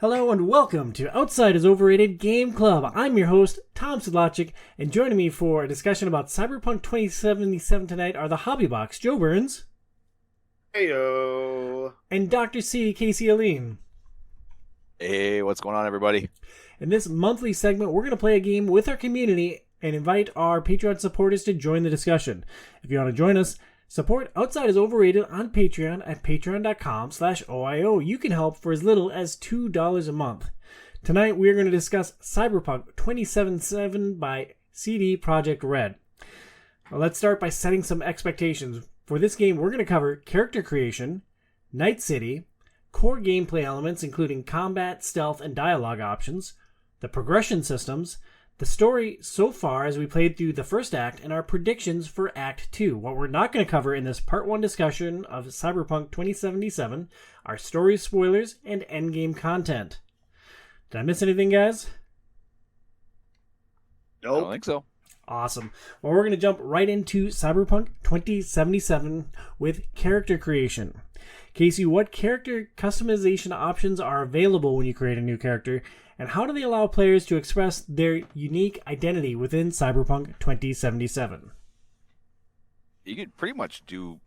Hello and welcome to Outside is Overrated Game Club. I'm your host, Tom Sedlacek, and joining me for a discussion about Cyberpunk 2077 tonight are the Hobby Box, Joe Burns. Heyo. And Dr. C, Casey Aline. Hey, what's going on, everybody? In this monthly segment, we're going to play a game with our community and invite our Patreon supporters to join the discussion. If you want to join us, support Outside is Overrated on Patreon at patreon.com/OiO. You can help for as little as $2 a month. Tonight, we're going to discuss Cyberpunk 2077 by CD Projekt Red. Well, let's start by setting some expectations. For this game, we're going to cover character creation, Night City, core gameplay elements including combat, stealth, and dialogue options, the progression systems, the story so far as we played through the first act, and our predictions for Act 2. What we're not going to cover in this Part 1 discussion of Cyberpunk 2077 are story spoilers and endgame content. Did I miss anything, guys? Nope. I don't think so. Awesome. Well, we're going to jump right into Cyberpunk 2077 with character creation. Casey, what character customization options are available when you create a new character, and how do they allow players to express their unique identity within Cyberpunk 2077? You can pretty much do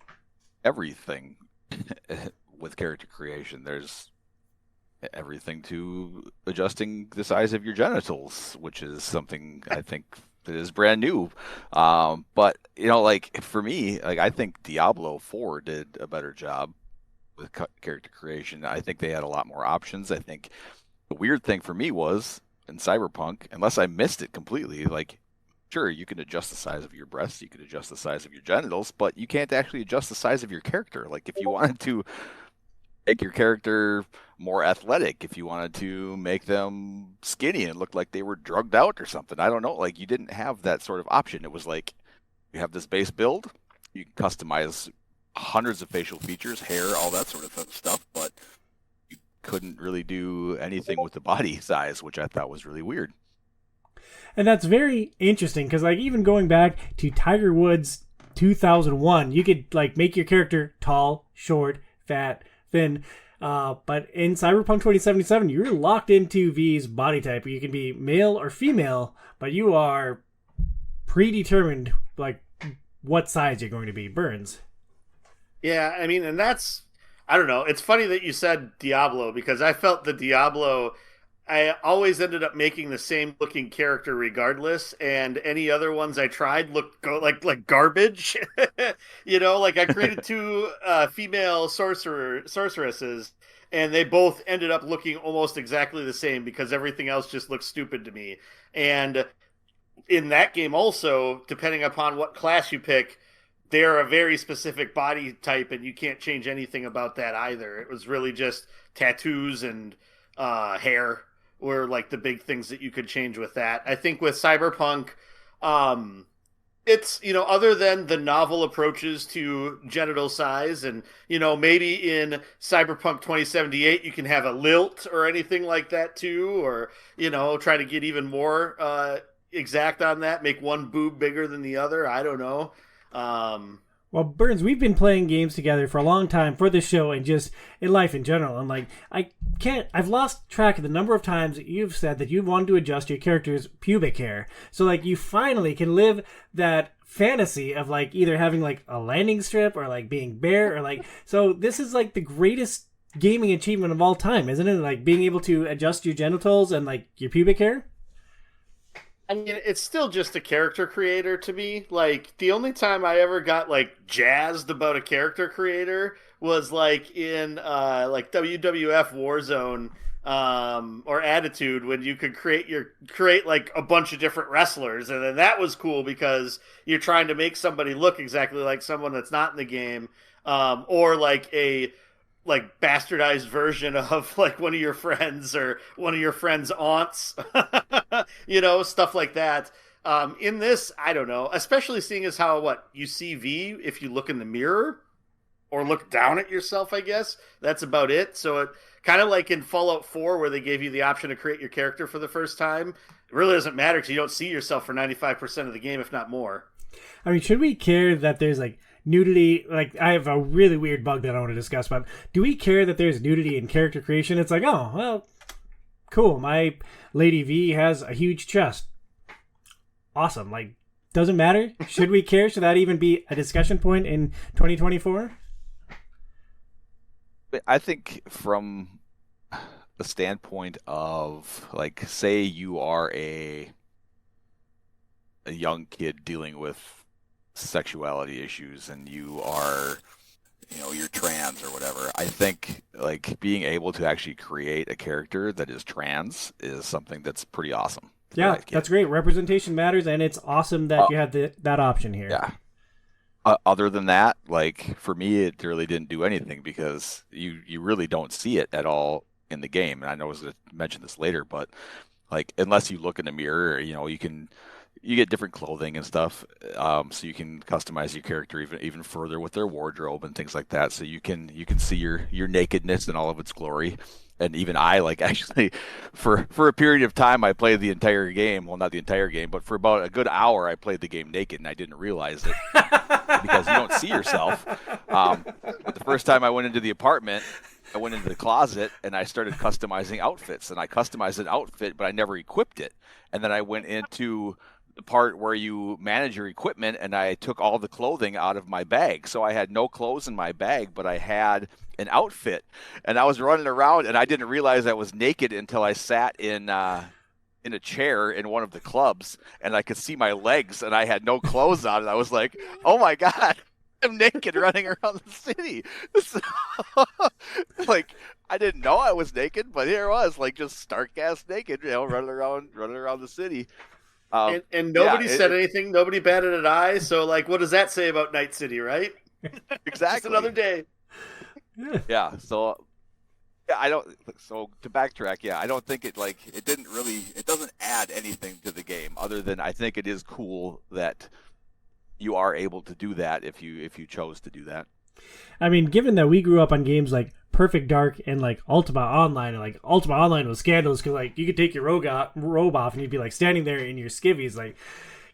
everything with character creation. There's everything to adjusting the size of your genitals, which is something I think that is brand new. But, like, for me, I think Diablo 4 did a better job with character creation. I think they had a lot more options. I think the weird thing for me was in Cyberpunk, unless I missed it completely, sure, you can adjust the size of your breasts, you can adjust the size of your genitals, but you can't actually adjust the size of your character. Like, if you wanted to make your character more athletic, if you wanted to make them skinny and look like they were drugged out or something, I don't know, you didn't have that sort of option. It was like, you have this base build, you can customize hundreds of facial features, hair, all that sort of stuff, but you couldn't really do anything with the body size, which I thought was really weird. And that's very interesting because, even going back to Tiger Woods 2001, you could make your character tall, short, fat, thin. But in Cyberpunk 2077, you're locked into V's body type. You can be male or female, but you are predetermined what size you're going to be. Burns. Yeah, I mean, and that's, I don't know. It's funny that you said Diablo because I felt the Diablo, I always ended up making the same looking character regardless, and any other ones I tried looked like garbage. I created two female sorceresses, and they both ended up looking almost exactly the same because everything else just looked stupid to me. And in that game also, depending upon what class you pick, they're a very specific body type, and you can't change anything about that either. It was really just tattoos and hair were the big things that you could change with that. I think with Cyberpunk, it's, other than the novel approaches to genital size, and, maybe in Cyberpunk 2078 you can have a lilt or anything like that too, or, try to get even more exact on that, make one boob bigger than the other. I don't know. Well, Burns, we've been playing games together for a long time for this show and just in life in general. And I've lost track of the number of times that you've said that you wanted to adjust your character's pubic hair. So you finally can live that fantasy of either having a landing strip or being bare or so this is the greatest gaming achievement of all time, isn't it? Being able to adjust your genitals and your pubic hair. I mean, it's still just a character creator to me. The only time I ever got jazzed about a character creator was in WWF Warzone or Attitude, when you could create a bunch of different wrestlers, and then that was cool because you're trying to make somebody look exactly like someone that's not in the game, or a bastardized version of one of your friends or one of your friends' aunts, stuff like that. In this, I don't know, especially seeing as how, you see V if you look in the mirror or look down at yourself, I guess. That's about it. So it kind of in Fallout 4 where they gave you the option to create your character for the first time. It really doesn't matter because you don't see yourself for 95% of the game, if not more. I mean, should we care that there's nudity? I have a really weird bug that I want to discuss, but do we care that there's nudity in character creation? It's oh, well, Cool. My Lady V has a huge chest. Awesome. Like, doesn't matter. Should we care? Should that even be a discussion point in 2024? I think from the standpoint of, like, say you are a young kid dealing with sexuality issues and you are, you're trans or whatever. I think like being able to actually create a character that is trans is something that's pretty awesome. Yeah, that's great. Representation matters, and it's awesome that you have that option here. Yeah. Other than that, like for me, it really didn't do anything because you really don't see it at all in the game. And I know I was going to mention this later, but like unless you look in the mirror, you get different clothing and stuff, so you can customize your character even further with their wardrobe and things like that. So you can see your nakedness in all of its glory. And even I, like, actually for a period of time I played the entire game. Well, not the entire game, but for about a good hour I played the game naked and I didn't realize it because you don't see yourself. But the first time I went into the apartment, I went into the closet and I started customizing outfits, and I customized an outfit, but I never equipped it. And then I went into the part where you manage your equipment, and I took all the clothing out of my bag. So I had no clothes in my bag, but I had an outfit, and I was running around, and I didn't realize I was naked until I sat in a chair in one of the clubs, and I could see my legs, and I had no clothes on, and I was like, "Oh my God, I'm naked running around the city." So, like, I didn't know I was naked, but here I was, like, just stark ass naked, running around the city. And nobody said anything. Nobody batted an eye. So, like, what does that say about Night City, right? Exactly. Just another day. Yeah. So, I don't. So to backtrack, I don't think it doesn't add anything to the game other than I think it is cool that you are able to do that if you chose to do that. I mean, given that we grew up on games like Perfect Dark and like Ultima Online, and like Ultima Online was scandalous because like you could take your robe off and you'd be like standing there in your skivvies. Like,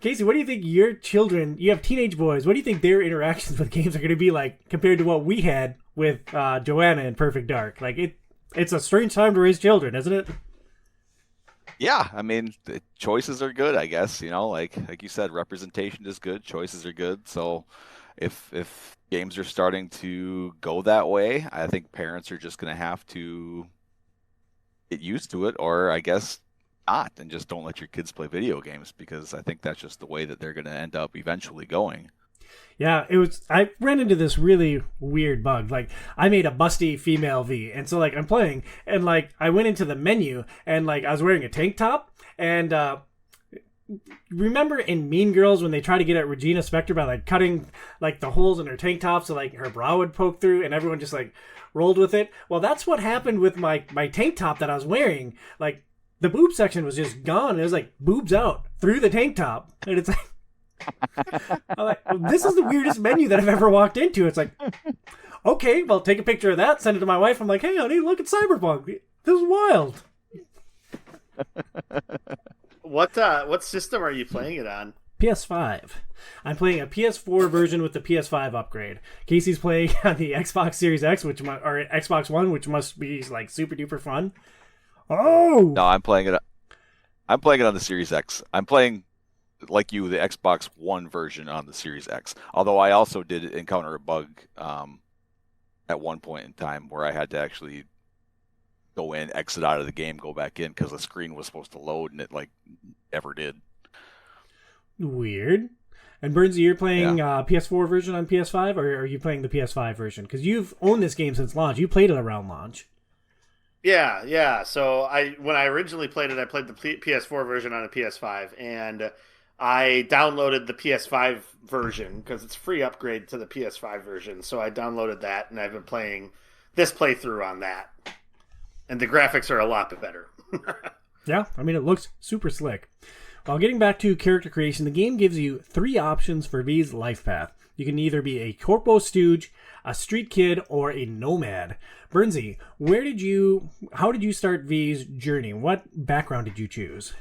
Casey, what do you think your children? You have teenage boys. What do you think their interactions with games are going to be like compared to what we had with Joanna in Perfect Dark? Like it's a strange time to raise children, isn't it? Yeah, I mean, the choices are good, I guess. Like you said, representation is good, choices are good. So if games are starting to go that way, I think parents are just going to have to get used to it, or I guess not, and just don't let your kids play video games, because I think that's just the way that they're going to end up eventually going. Yeah, I ran into this really weird bug. Like, I made a busty female V, and so like I'm playing, and like I went into the menu, and like I was wearing a tank top, and remember in Mean Girls when they try to get at Regina Spektor by like cutting like the holes in her tank top so like her bra would poke through, and everyone just like rolled with it? Well, that's what happened with my tank top that I was wearing. Like, the boob section was just gone. It was like boobs out through the tank top, and it's like, I'm like, well, this is the weirdest menu that I've ever walked into. It's like, okay, well, take a picture of that, send it to my wife. I'm like, hey, honey, look at Cyberpunk. This is wild. What system are you playing it on? PS5. I'm playing a PS4 version with the PS5 upgrade. Casey's playing on the Xbox Series X, or Xbox One, which must be like super duper fun. Oh no, I'm playing it on the Series X. I'm playing, like you, the Xbox One version on the Series X. Although I also did encounter a bug at one point in time where I had to actually go in, exit out of the game, go back in, because the screen was supposed to load and it like never did. Weird. And Burnsy, you're playing PS4 version on PS5, or are you playing the PS5 version? Because you've owned this game since launch. You played it around launch. Yeah. So when I originally played it, I played the PS4 version on a PS5, and I downloaded the PS5 version because it's a free upgrade to the PS5 version. So I downloaded that, and I've been playing this playthrough on that. And the graphics are a lot better. Yeah, I mean, it looks super slick. While getting back to character creation, the game gives you 3 options for V's life path. You can either be a corpo stooge, a street kid, or a nomad. Burnsy, how did you start V's journey? What background did you choose?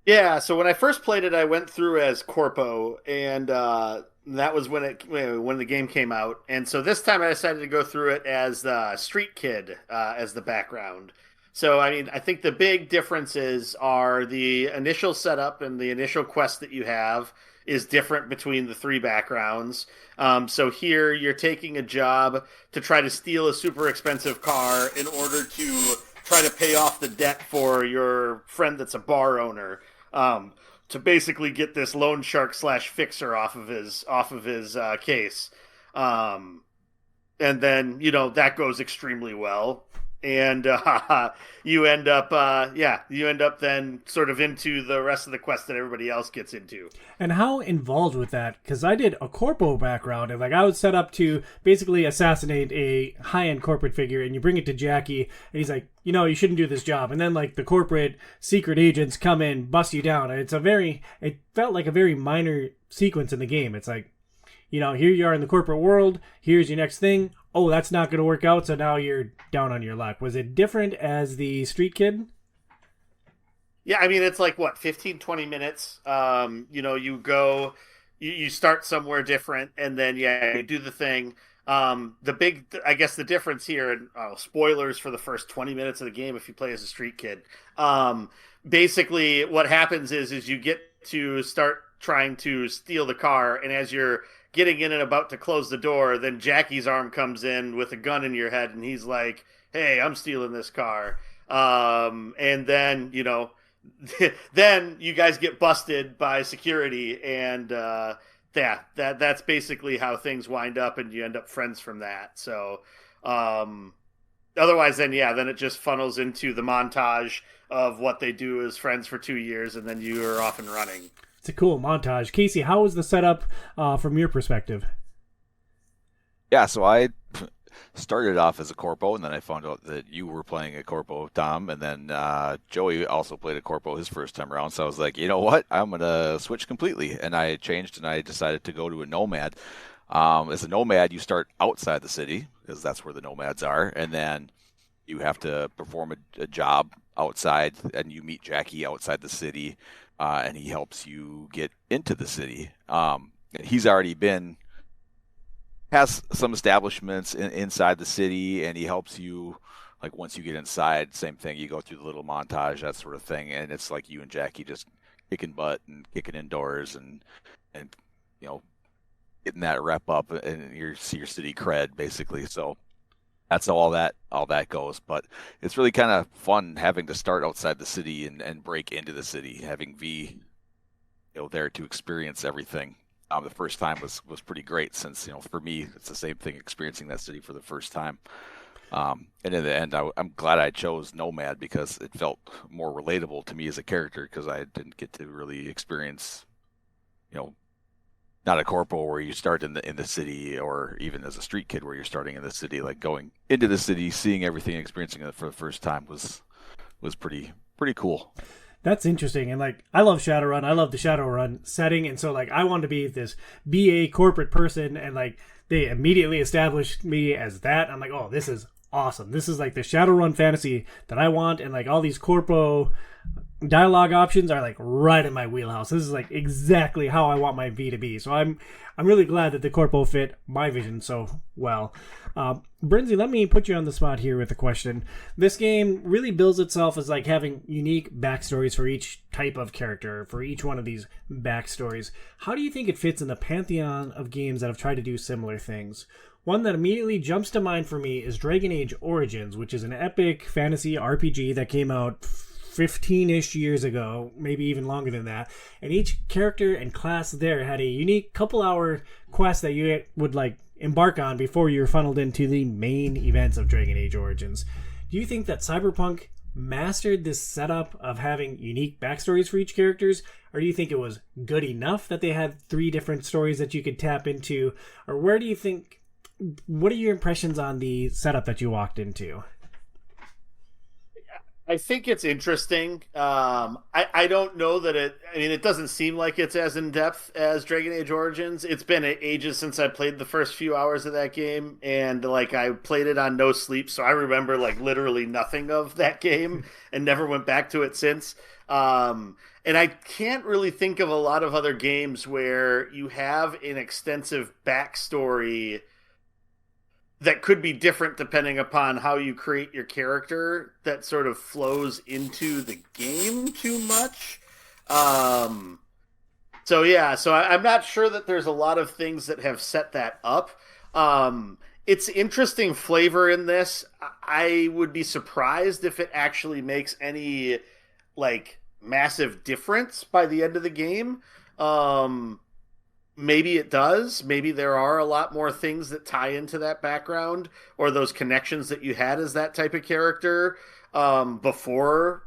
Yeah, so when I first played it, I went through as corpo, and that was when the game came out. And so this time I decided to go through it as the street kid as the background. So, I mean, I think the big differences are the initial setup and the initial quest that you have is different between the three backgrounds. So here you're taking a job to try to steal a super expensive car in order to try to pay off the debt for your friend that's a bar owner. To basically get this loan shark slash fixer off of his case. Um, and then that goes extremely well, and you end up then sort of into the rest of the quest that everybody else gets into. And how involved with that? Because I did a corpo background, and like I was set up to basically assassinate a high-end corporate figure, and you bring it to Jackie, and he's like, you shouldn't do this job. And then like the corporate secret agents come in, bust you down. And it felt like a very minor sequence in the game. It's like, here you are in the corporate world. Here's your next thing. Oh, that's not going to work out. So now you're down on your luck. Was it different as the Street Kid? Yeah, I mean, it's like, what, 15, 20 minutes. You go, you start somewhere different, and then, you do the thing. I guess the difference here, and spoilers for the first 20 minutes of the game if you play as a Street Kid. Basically, what happens is you get to start trying to steal the car, and as you're getting in and about to close the door, then Jackie's arm comes in with a gun in your head, and he's like, "Hey, I'm stealing this car." And then then you guys get busted by security, and that's basically how things wind up, and you end up friends from that. So, otherwise, then it just funnels into the montage of what they do as friends for 2 years, and then you are off and running. It's a cool montage. Casey, how was the setup from your perspective? Yeah, so I started off as a corpo, and then I found out that you were playing a corpo, Tom, and then Joey also played a corpo his first time around. So I was like, you know what? I'm gonna switch completely, and I changed, and I decided to go to a nomad. As a nomad, you start outside the city because that's where the nomads are, and then you have to perform a job outside, and you meet Jackie outside the city. And he helps you get into the city. He's already has some establishments inside the city, and he helps you. Like once you get inside, same thing. You go through the little montage, that sort of thing, and it's like you and Jackie just kicking butt and kicking indoors, and getting that rep up, and your city cred basically. So that's all that goes. But it's really kind of fun having to start outside the city and break into the city, having V there to experience everything. The first time was pretty great, since for me it's the same thing, experiencing that city for the first time. And in the end, I'm glad I chose Nomad, because it felt more relatable to me as a character, because I didn't get to really experience not a corpo where you start in the city, or even as a Street Kid where you're starting in the city. Like going into the city, seeing everything, experiencing it for the first time was pretty cool. That's interesting. And like, I love Shadowrun. I love the Shadowrun setting. And so like, I wanted to be this BA corporate person, and like they immediately established me as that. I'm like, oh, this is awesome. This is like the Shadowrun fantasy that I want. And like all these corpo dialogue options are like right in my wheelhouse. This is like exactly how I want my V to be. So I'm really glad that the corpo fit my vision so well. Brinzy, let me put you on the spot here with a question. This game really builds itself as like having unique backstories for each type of character, for each one of these backstories. How do you think it fits in the pantheon of games that have tried to do similar things? One that immediately jumps to mind for me is Dragon Age Origins, which is an epic fantasy RPG that came out 15-ish years ago, maybe even longer than that. And each character and class there had a unique couple-hour quest that you would like embark on before you're funneled into the main events of Dragon Age Origins. Do you think that Cyberpunk mastered this setup of having unique backstories for each characters, or do you think it was good enough that they had 3 different stories that you could tap into? Or what are your impressions on the setup that you walked into? I think it's interesting. I don't know that it doesn't seem like it's as in-depth as Dragon Age Origins. It's been ages since I played the first few hours of that game, and like I played it on no sleep, so I remember like literally nothing of that game and never went back to it since. And I can't really think of a lot of other games where you have an extensive backstory that could be different depending upon how you create your character that sort of flows into the game too much. Um, I'm not sure that there's a lot of things that have set that up. It's interesting flavor in this. I would be surprised if it actually makes any like massive difference by the end of the game. Maybe it does. Maybe there are a lot more things that tie into that background or those connections that you had as that type of character before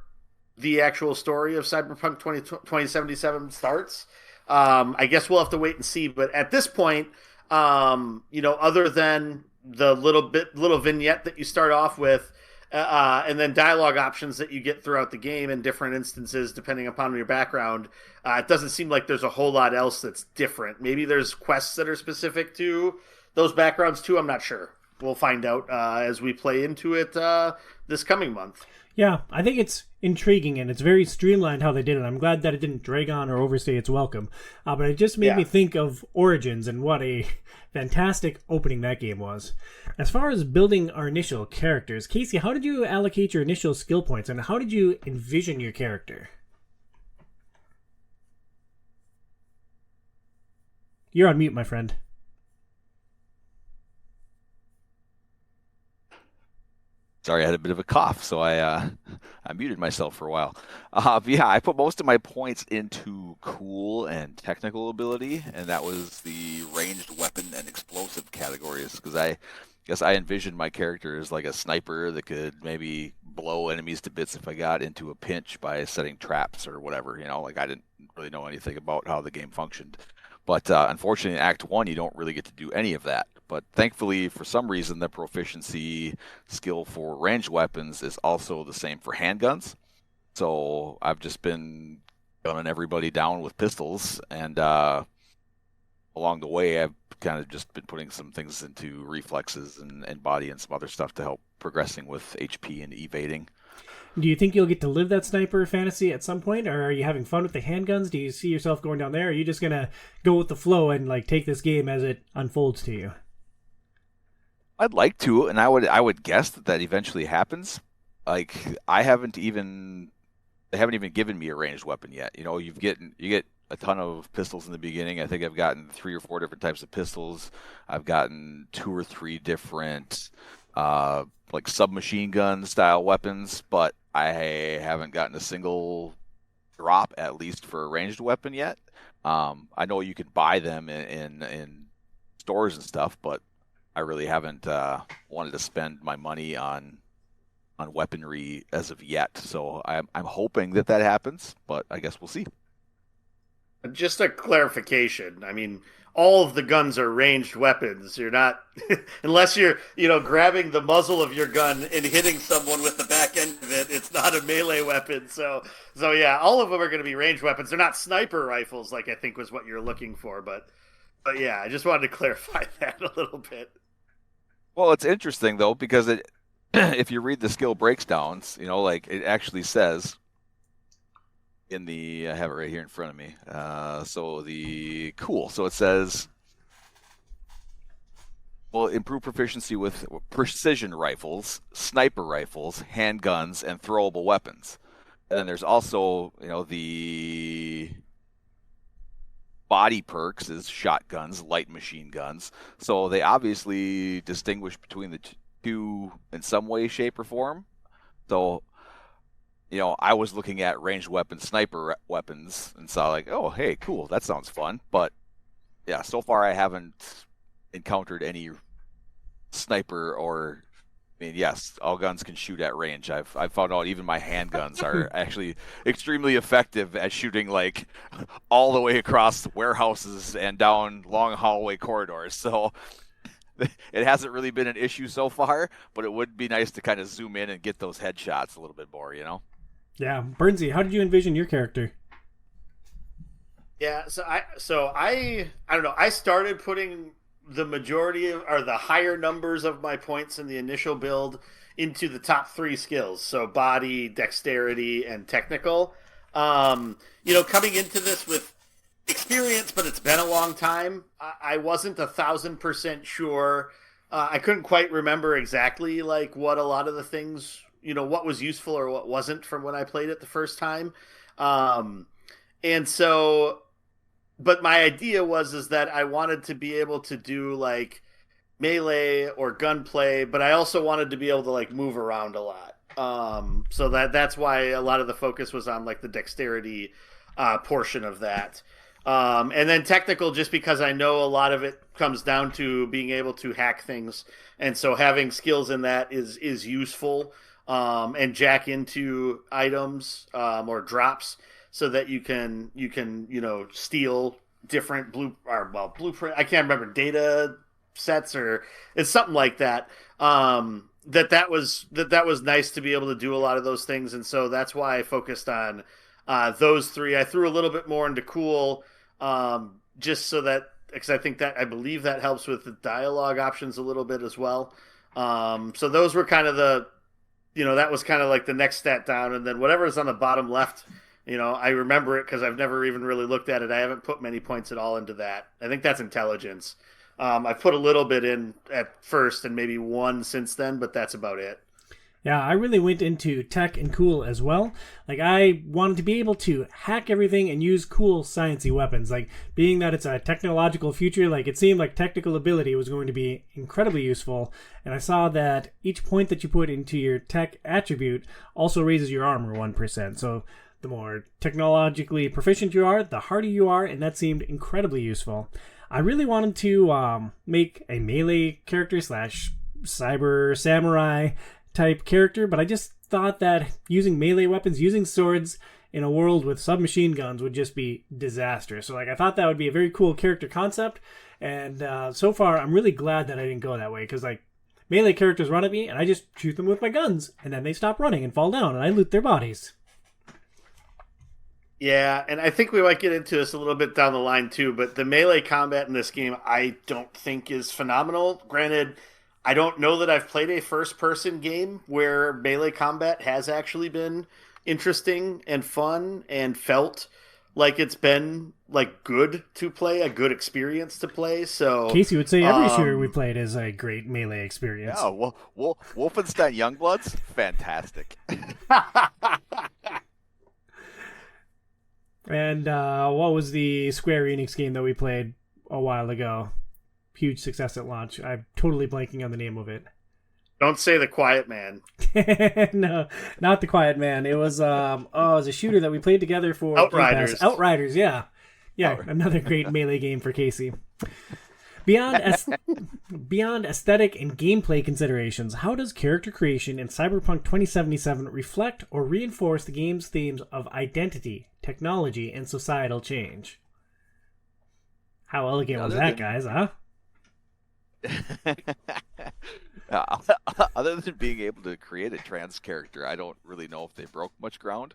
the actual story of Cyberpunk 2077 starts. I guess we'll have to wait and see. But at this point, other than the little vignette that you start off with, and then dialogue options that you get throughout the game in different instances depending upon your background, it doesn't seem like there's a whole lot else that's different. Maybe there's quests that are specific to those backgrounds too. I'm not sure. We'll find out as we play into it this coming month. Yeah, I think it's intriguing and it's very streamlined how they did it. I'm glad that it didn't drag on or overstay its welcome. But it just made me think of Origins and what a fantastic opening that game was. As far as building our initial characters, Casey, how did you allocate your initial skill points and how did you envision your character? You're on mute, my friend. Sorry, I had a bit of a cough, so I muted myself for a while. I put most of my points into cool and technical ability, and that was the ranged weapon and explosive categories, because I guess I envisioned my character as like a sniper that could maybe blow enemies to bits if I got into a pinch by setting traps or whatever. Like I didn't really know anything about how the game functioned. But unfortunately, in Act 1, you don't really get to do any of that. But thankfully, for some reason, the proficiency skill for ranged weapons is also the same for handguns. So I've just been gunning everybody down with pistols. And along the way, I've kind of just been putting some things into reflexes and body and some other stuff to help progressing with HP and evading. Do you think you'll get to live that sniper fantasy at some point, or are you having fun with the handguns? Do you see yourself going down there, or are you just going to go with the flow and like take this game as it unfolds to you? I'd like to, and I would guess that eventually happens. Like they haven't even given me a ranged weapon yet. You get a ton of pistols in the beginning. I think I've gotten 3 or 4 different types of pistols. I've gotten 2 or 3 different like submachine gun style weapons, but I haven't gotten a single drop, at least for a ranged weapon yet. I know you can buy them in stores and stuff, but I really haven't wanted to spend my money on weaponry as of yet. So I'm hoping that happens, but I guess we'll see. Just a clarification. I mean, all of the guns are ranged weapons. You're not, unless you're, grabbing the muzzle of your gun and hitting someone with the back end of it. It's not a melee weapon. So yeah, all of them are going to be ranged weapons. They're not sniper rifles, like I think was what you're looking for. But yeah, I just wanted to clarify that a little bit. Well, it's interesting though because if you read the skill breakdowns, like it actually says. I have it right here in front of me. So it says, improve proficiency with precision rifles, sniper rifles, handguns, and throwable weapons. And then there's also, the body perks is shotguns, light machine guns. So they obviously distinguish between the two in some way, shape, or form. So I was looking at ranged weapons, sniper weapons, and saw like, oh, hey, cool, that sounds fun. But yeah, so far I haven't encountered any sniper or, yes, all guns can shoot at range. I've found out even my handguns are actually extremely effective at shooting like all the way across warehouses and down long hallway corridors. So it hasn't really been an issue so far, but it would be nice to kind of zoom in and get those headshots a little bit more, Yeah, Bernsey, how did you envision your character? Yeah, so I don't know. I started putting the majority or the higher numbers of my points in the initial build into the top 3 skills. So body, dexterity, and technical. Coming into this with experience, but it's been a long time. I wasn't 1,000% sure I couldn't quite remember exactly like what a lot of the things, what was useful or what wasn't from when I played it the first time. Um, and so, but my idea was is that I wanted to be able to do like melee or gunplay, but I also wanted to be able to like move around a lot. So that's why a lot of the focus was on like the dexterity portion of that. And then technical, just because I know a lot of it comes down to being able to hack things, and so having skills in that is useful. And jack into items or drops so that you can steal different blueprint. I can't remember data sets or it's something like that. That was nice to be able to do a lot of those things, and so that's why I focused on those three. I threw a little bit more into cool, just so that because I believe that helps with the dialogue options a little bit as well. So those were kind of that was kind of like the next stat down, and then whatever is on the bottom left. I remember it because I've never even really looked at it. I haven't put many points at all into that. I think that's intelligence. I put a little bit in at first and maybe one since then, but that's about it. Yeah, I really went into tech and cool as well. Like, I wanted to be able to hack everything and use cool sciencey weapons. Like, being that it's a technological future, like, it seemed like technical ability was going to be incredibly useful. And I saw that each point that you put into your tech attribute also raises your armor 1%. So the more technologically proficient you are, the harder you are, and that seemed incredibly useful. I really wanted to make a melee character slash cyber samurai type character, but I just thought that using melee weapons, using swords in a world with submachine guns would just be disastrous. So like I thought that would be a very cool character concept, and so far I'm really glad that I didn't go that way, because like melee characters run at me and I just shoot them with my guns, and then they stop running and fall down and I loot their bodies. Yeah, and I think we might get into this a little bit down the line too, but the melee combat in this game I don't think is phenomenal. Granted, I don't know that I've played a first-person game where melee combat has actually been interesting and fun and felt like it's been like good to play, a good experience to play. So Casey would say every shooter we played is a great melee experience. Yeah, Wolfenstein Youngbloods, fantastic. And what was the Square Enix game that we played a while ago? Huge success at launch. I'm totally blanking on the name of it. Don't say The Quiet Man. No, not The Quiet Man. It was it was a shooter that we played together for Outriders. Outriders, yeah. Yeah, another great melee game for Casey. Beyond aesthetic and gameplay considerations, how does character creation in Cyberpunk 2077 reflect or reinforce the game's themes of identity, technology, and societal change? How elegant was that, guys, huh? Other than being able to create a trans character, I don't really know if they broke much ground.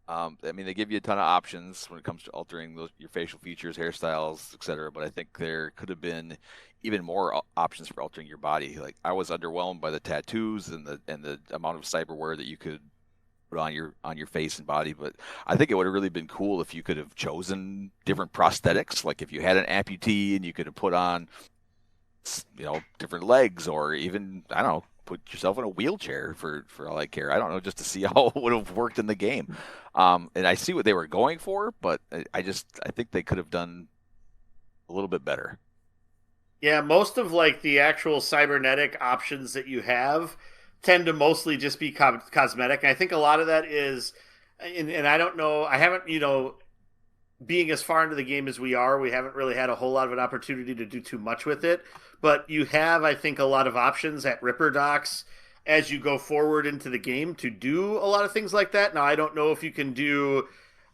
I mean, they give you a ton of options when it comes to altering your facial features, hairstyles, etc. But I think there could have been even more options for altering your body. Like, I was underwhelmed by the tattoos and the amount of cyberware that you could put on your face and body. But I think it would have really been cool if you could have chosen different prosthetics. Like if you had an amputee and you could have put on, different legs, or even, I don't know, put yourself in a wheelchair for all I care. I don't know, just to see how it would have worked in the game. And I see what they were going for, but I think they could have done a little bit better. Yeah, most of like the actual cybernetic options that you have tend to mostly just be cosmetic. And I think a lot of that is, and I don't know, I haven't, being as far into the game as we are, we haven't really had a whole lot of an opportunity to do too much with it. But you have, I think, a lot of options at Ripper Docks as you go forward into the game to do a lot of things like that. Now, I don't know if you can do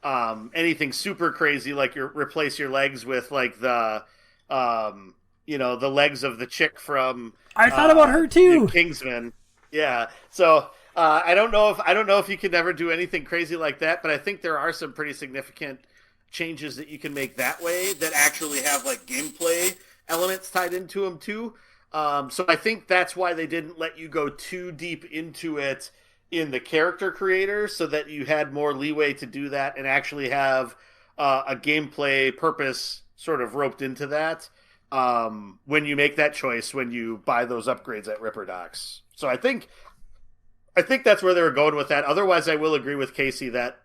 anything super crazy, like replace your legs with like the legs of the chick from I thought about her too, Kingsman. Yeah, so I don't know if you can ever do anything crazy like that, but I think there are some pretty significant changes that you can make that way that actually have like gameplay elements tied into them too. So I think that's why they didn't let you go too deep into it in the character creator, so that you had more leeway to do that and actually have a gameplay purpose sort of roped into that. when you make that choice when you buy those upgrades at Ripper Docks. So I think that's where they were going with that. Otherwise, I will agree with Casey that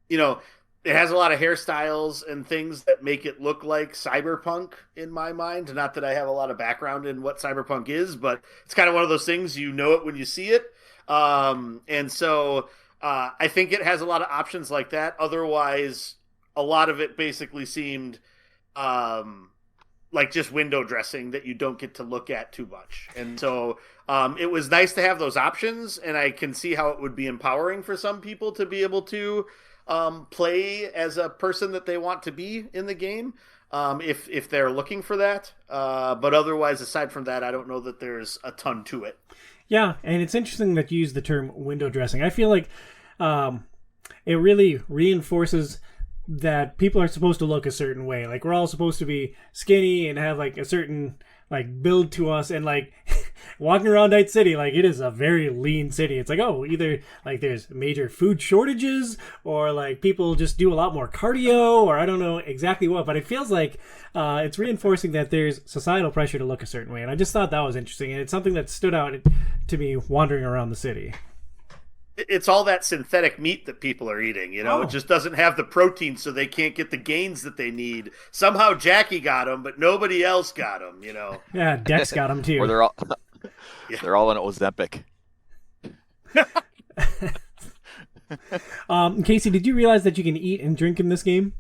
you know it has a lot of hairstyles and things that make it look like Cyberpunk in my mind. Not that I have a lot of background in what Cyberpunk is, but it's kind of one of those things you know it when you see it. And so I think it has a lot of options like that. Otherwise, a lot of it basically seemed um, like just window dressing that you don't get to look at too much. And so it was nice to have those options, and I can see how it would be empowering for some people to be able to play as a person that they want to be in the game if they're looking for that. But otherwise, aside from that, I don't know that there's a ton to it. Yeah, and it's interesting that you use the term window dressing. I feel like it really reinforces that people are supposed to look a certain way. Like we're all supposed to be skinny and have like a certain like build to us, and like walking around Night City, like it is a very lean city. It's like, oh, either like there's major food shortages or like people just do a lot more cardio, or I don't know exactly what, but it feels like it's reinforcing that there's societal pressure to look a certain way. And I just thought that was interesting, and it's something that stood out to me wandering around the city. It's all that synthetic meat that people are eating, It just doesn't have the protein, so they can't get the gains that they need. Somehow Jackie got them, but nobody else got them, Yeah, Dex got them too. Or they're all Yeah. they're all in Ozempic. Casey, did you realize that you can eat and drink in this game?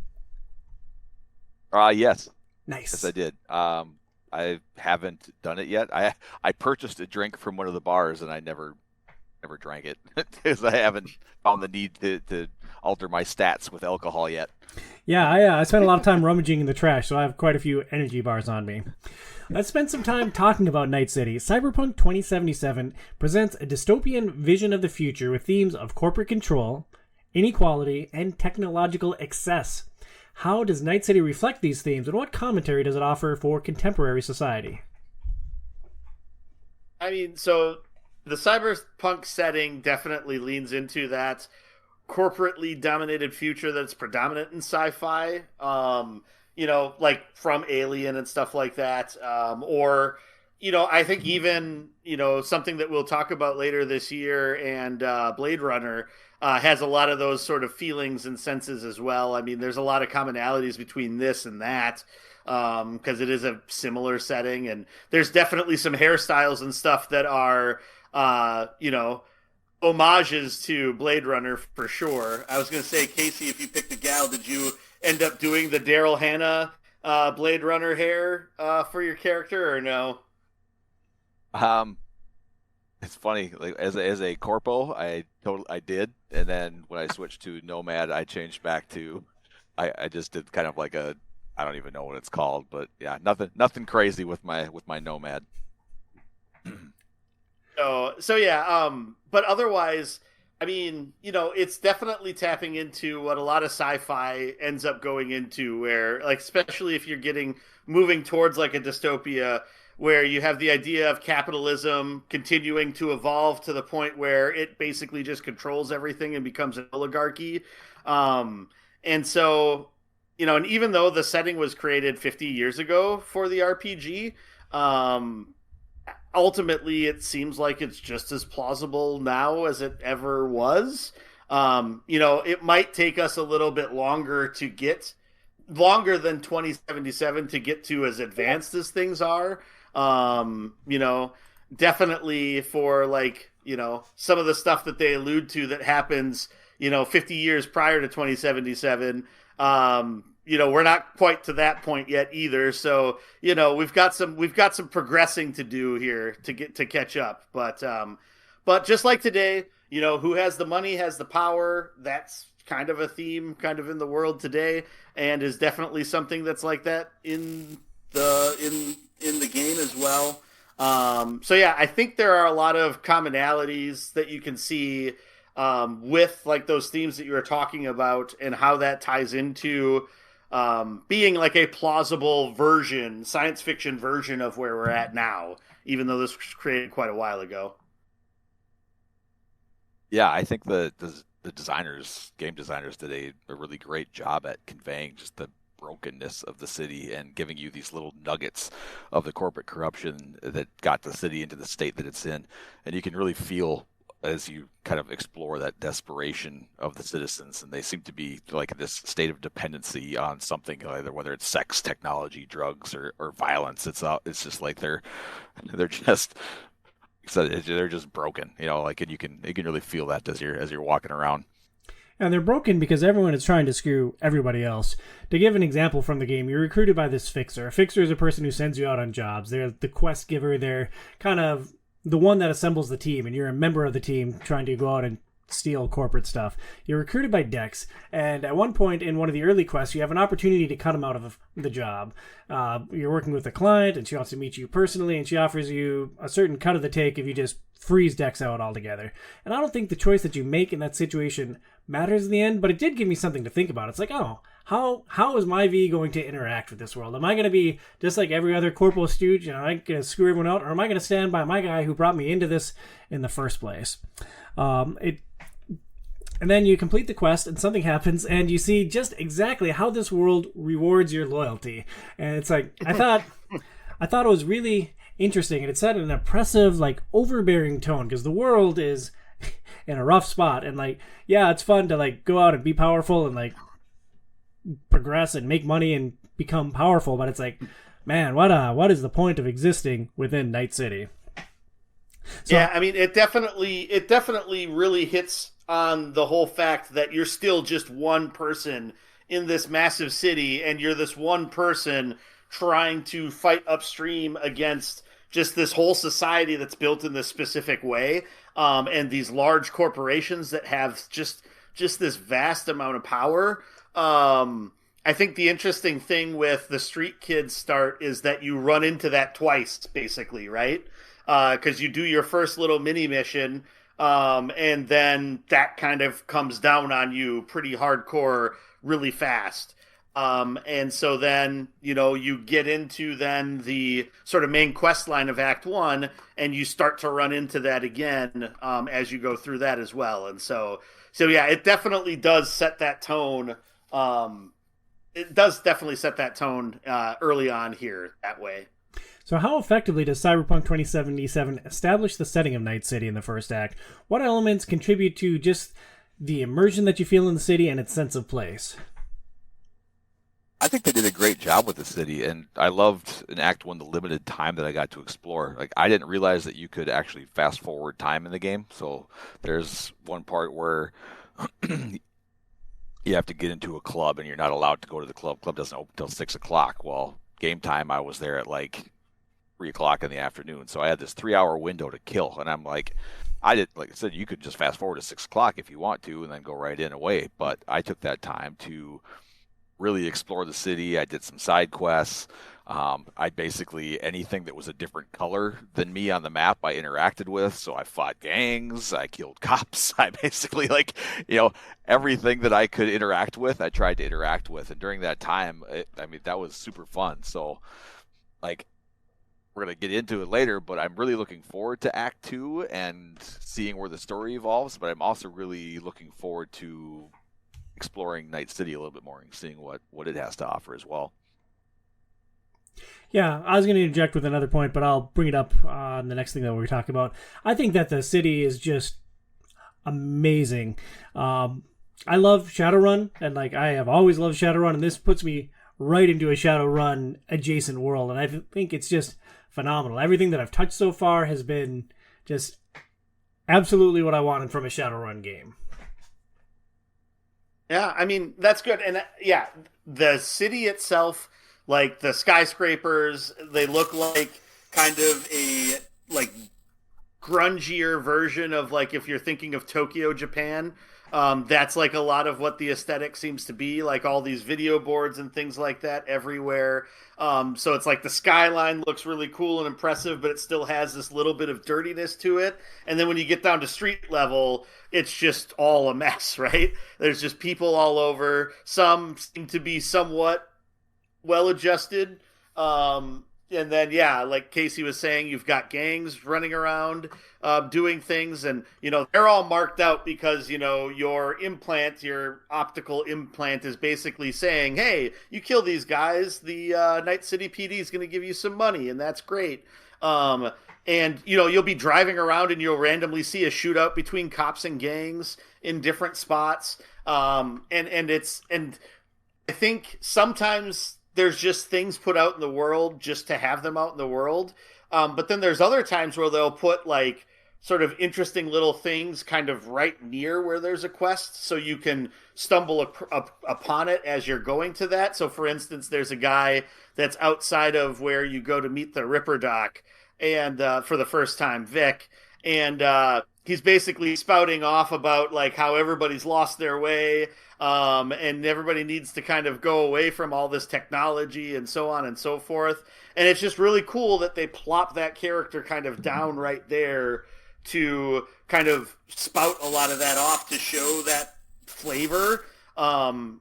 Yes. Nice. Yes, I did. I haven't done it yet. I purchased a drink from one of the bars, and I never drank it because I haven't found the need to alter my stats with alcohol yet. Yeah, I spent a lot of time rummaging in the trash, so I have quite a few energy bars on me. Let's spend some time talking about Night City. Cyberpunk 2077 presents a dystopian vision of the future with themes of corporate control, inequality, and technological excess. How does Night City reflect these themes, and what commentary does it offer for contemporary society? I mean, so the cyberpunk setting definitely leans into that corporately dominated future that's predominant in sci-fi. Like from Alien and stuff like that. Or I think even something that we'll talk about later this year and Blade Runner has a lot of those sort of feelings and senses as well. I mean, there's a lot of commonalities between this and that. Because it is a similar setting, and there's definitely some hairstyles and stuff that are homages to Blade Runner for sure. I was going to say, Casey, if you picked a gal, did you end up doing the Daryl Hannah Blade Runner hair for your character, or no? It's funny. Like as a corpo, I did, and then when I switched to Nomad, I changed back to I just did kind of like a, I don't even know what it's called, but yeah, nothing crazy with my Nomad. So yeah, but otherwise, I mean, it's definitely tapping into what a lot of sci-fi ends up going into, where, like, especially if you're moving towards like a dystopia, where you have the idea of capitalism continuing to evolve to the point where it basically just controls everything and becomes an oligarchy. And so, and even though the setting was created 50 years ago for the RPG, ultimately it seems like it's just as plausible now as it ever was. It might take us a little bit longer than 2077 to get to as advanced as things are. Definitely for like, some of the stuff that they allude to that happens, 50 years prior to 2077. We're not quite to that point yet either. So, we've got some progressing to do here to catch up. But just like today, who has the money has the power. That's kind of a theme kind of in the world today, and is definitely something that's like that in the game as well. So yeah, I think there are a lot of commonalities that you can see with like those themes that you were talking about, and how that ties into being like a plausible science fiction version of where we're at now, even though this was created quite a while ago. Yeah, I think the game designers did a really great job at conveying just the brokenness of the city and giving you these little nuggets of the corporate corruption that got the city into the state that it's in. And you can really feel as you kind of explore that desperation of the citizens, and they seem to be like in this state of dependency on something, either whether it's sex, technology, drugs, or violence. It's just like they're just they're just broken, like, and you can really feel that as you're walking around. And they're broken because everyone is trying to screw everybody else. To give an example from the game, you're recruited by this fixer. A fixer is a person who sends you out on jobs. They're the quest giver. They're kind of the one that assembles the team, and you're a member of the team trying to go out and steal corporate stuff. You're recruited by Dex, and at one point in one of the early quests, you have an opportunity to cut him out of the job. You're working with a client, and she wants to meet you personally, and she offers you a certain cut of the take if you just freeze Dex out altogether. And I don't think the choice that you make in that situation matters in the end, but it did give me something to think about. It's like, oh, how is my V going to interact with this world? Am I going to be just like every other corporal stooge, am I going to screw everyone out, or am I going to stand by my guy who brought me into this in the first place? And then you complete the quest, and something happens, and you see just exactly how this world rewards your loyalty. And it's like, I thought it was really interesting, and it set an oppressive, like, overbearing tone, because the world is in a rough spot, and, like, yeah, it's fun to, like, go out and be powerful and, like, progress and make money and become powerful, but it's like, man, what is the point of existing within Night City? So, yeah, I mean, it definitely really hits on the whole fact that you're still just one person in this massive city, and you're this one person trying to fight upstream against just this whole society that's built in this specific way, and these large corporations that have just this vast amount of power. I think the interesting thing with the Street Kids start is that you run into that twice, basically, right? Because you do your first little mini mission, and then that kind of comes down on you pretty hardcore really fast. And so then, you get into then the sort of main quest line of Act 1, and you start to run into that again as you go through that as well. And so yeah, it definitely does set that tone. It does definitely set that tone early on here that way. So how effectively does Cyberpunk 2077 establish the setting of Night City in the first act? What elements contribute to just the immersion that you feel in the city and its sense of place? I think they did a great job with the city, and I loved in Act 1 the limited time that I got to explore. Like, I didn't realize that you could actually fast forward time in the game. So there's one part where you have to get into a club, and you're not allowed to go to the club. Club doesn't open until 6 o'clock. Well, game time, I was there at like 3 o'clock in the afternoon. So I had this 3-hour window to kill. And I'm like, like I said, you could just fast forward to 6 o'clock if you want to, and then go right in away. But I took that time to really explore the city. I did some side quests. I basically, anything that was a different color than me on the map, I interacted with. So I fought gangs, I killed cops. I basically, everything that I could interact with, I tried to interact with. And during that time, that was super fun. So, we're going to get into it later, but I'm really looking forward to Act 2 and seeing where the story evolves. But I'm also really looking forward to exploring Night City a little bit more and seeing what it has to offer as well. Yeah, I was going to interject with another point, but I'll bring it up on the next thing that we're talking about. I think that the city is just amazing. I love Shadowrun, and I have always loved Shadowrun, and this puts me right into a Shadowrun adjacent world, and I think it's just phenomenal. Everything that I've touched so far has been just absolutely what I wanted from a Shadowrun game. Yeah, I mean, that's good. And yeah, the city itself, like the skyscrapers, they look like kind of a grungier version of if you're thinking of Tokyo, Japan. That's a lot of what the aesthetic seems to be, all these video boards and things like that everywhere. So it's the skyline looks really cool and impressive, but it still has this little bit of dirtiness to it. And then when you get down to street level, it's just all a mess, right? There's just people all over. Some seem to be somewhat well-adjusted. yeah, like Casey was saying, you've got gangs running around doing things, and they're all marked out because your optical implant is basically saying, hey, you kill these guys, the Night City PD is going to give you some money, and that's great. And you'll be driving around and you'll randomly see a shootout between cops and gangs in different spots. And I think sometimes there's just things put out in the world just to have them out in the world. But then there's other times where they'll put like sort of interesting little things kind of right near where there's a quest, so you can stumble upon it as you're going to that. So for instance, there's a guy that's outside of where you go to meet the Ripper Doc, and for the first time, Vic, and he's basically spouting off about like how everybody's lost their way, and everybody needs to kind of go away from all this technology and so on and so forth. And it's just really cool that they plop that character kind of down right there to kind of spout a lot of that off to show that flavor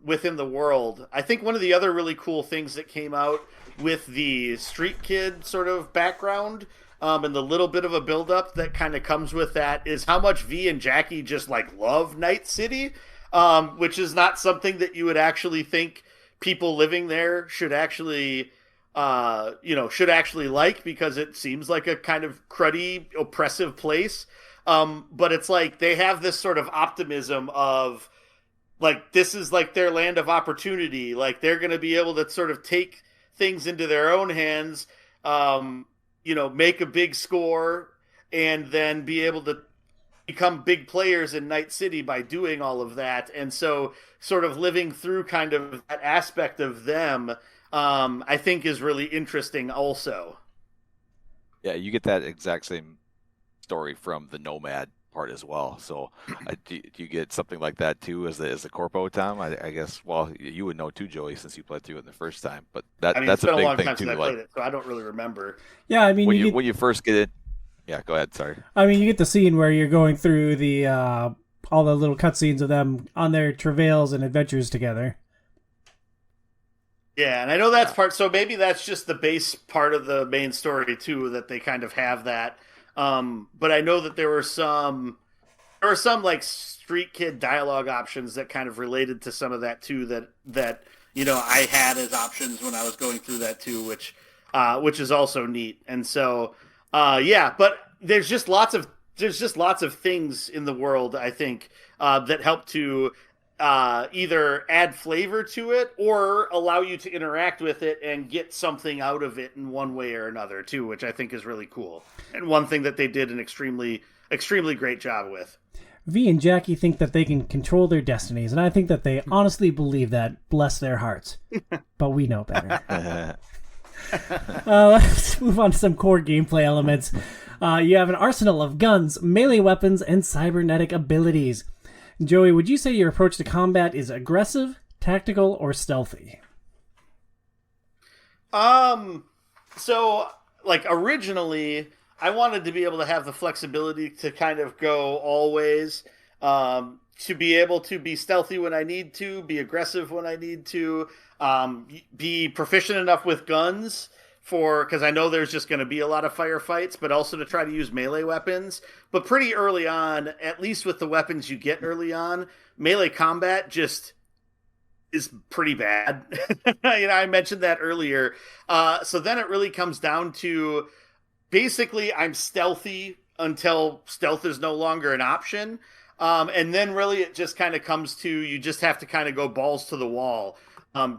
within the world. I think one of the other really cool things that came out with the Street Kid sort of background, and the little bit of a buildup that kind of comes with that, is how much V and Jackie just like love Night City, which is not something that you would actually think people living there should actually like, because it seems like a kind of cruddy, oppressive place. But it's like they have this sort of optimism of like, this is like their land of opportunity. Like they're going to be able to sort of take things into their own hands, make a big score, and then be able to become big players in Night City by doing all of that. And so sort of living through kind of that aspect of them, I think is really interesting also. Yeah, you get that exact same story from the Nomad part as well. So do you get something like that too as the Corpo, Tom? I guess, well, you would know too, Joey, since you played through it in the first time. But that's it's been a big long thing time too. Since I like, played it, so I don't really remember. Yeah, I mean, when you first get it. Yeah, go ahead. Sorry. I mean, you get the scene where you're going through the all the little cutscenes of them on their travails and adventures together. Yeah, and I know that's part. So maybe that's just the base part of the main story too, that they kind of have that. But I know that there were some like Street Kid dialogue options that kind of related to some of that too. That I had as options when I was going through that too, which is also neat. And so but there's just lots of things in the world, I think, that help to either add flavor to it or allow you to interact with it and get something out of it in one way or another too, which I think is really cool. And one thing that they did an extremely, extremely great job with. V and Jackie think that they can control their destinies, and I think that they honestly believe that, bless their hearts. But we know better. Let's move on to some core gameplay elements. You have an arsenal of guns, melee weapons, and cybernetic abilities. Joey, would you say your approach to combat is aggressive, tactical, or stealthy? So, like, originally, I wanted to be able to have the flexibility to kind of go all ways, to be able to be stealthy when I need to, be aggressive when I need to, be proficient enough with guns because I know there's just going to be a lot of firefights, but also to try to use melee weapons. But pretty early on, at least with the weapons you get early on, melee combat just is pretty bad. I mentioned that earlier. So then it really comes down to basically I'm stealthy until stealth is no longer an option. And then really it just kind of comes to you just have to kind of go balls to the wall.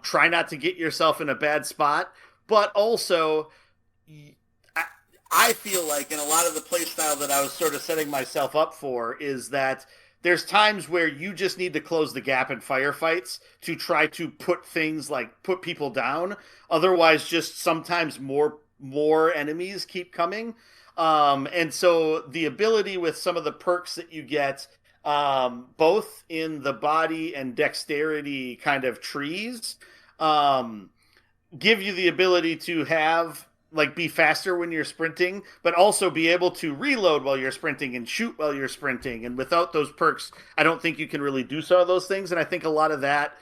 Try not to get yourself in a bad spot. But also, I feel like in a lot of the playstyle that I was sort of setting myself up for is that there's times where you just need to close the gap in firefights to try to put people down. Otherwise, just sometimes more enemies keep coming. And so the ability with some of the perks that you get, both in the body and dexterity kind of trees, give you the ability to have be faster when you're sprinting, but also be able to reload while you're sprinting and shoot while you're sprinting. And without those perks, I don't think you can really do some of those things. And I think a lot of that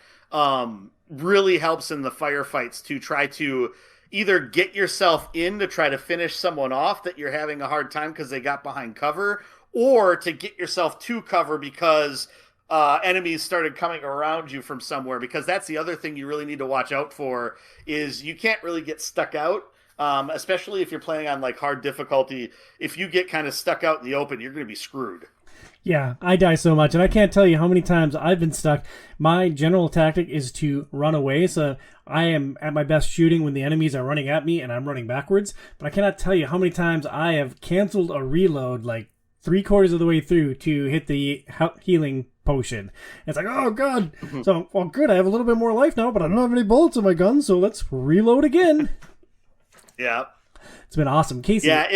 really helps in the firefights to try to either get yourself in to try to finish someone off that you're having a hard time because they got behind cover, or to get yourself to cover because enemies started coming around you from somewhere. Because that's the other thing you really need to watch out for, is you can't really get stuck out. Especially if you're playing on like hard difficulty. If you get kind of stuck out in the open, you're going to be screwed. Yeah, I die so much, and I can't tell you how many times I've been stuck. My general tactic is to run away, so I am at my best shooting when the enemies are running at me and I'm running backwards. But I cannot tell you how many times I have canceled a reload like 3/4 of the way through to hit the healing potion. It's like, oh god. So, well, good, I have a little bit more life now, but I don't have any bullets in my gun, so let's reload again. Yeah. It's been awesome. Casey. Yeah,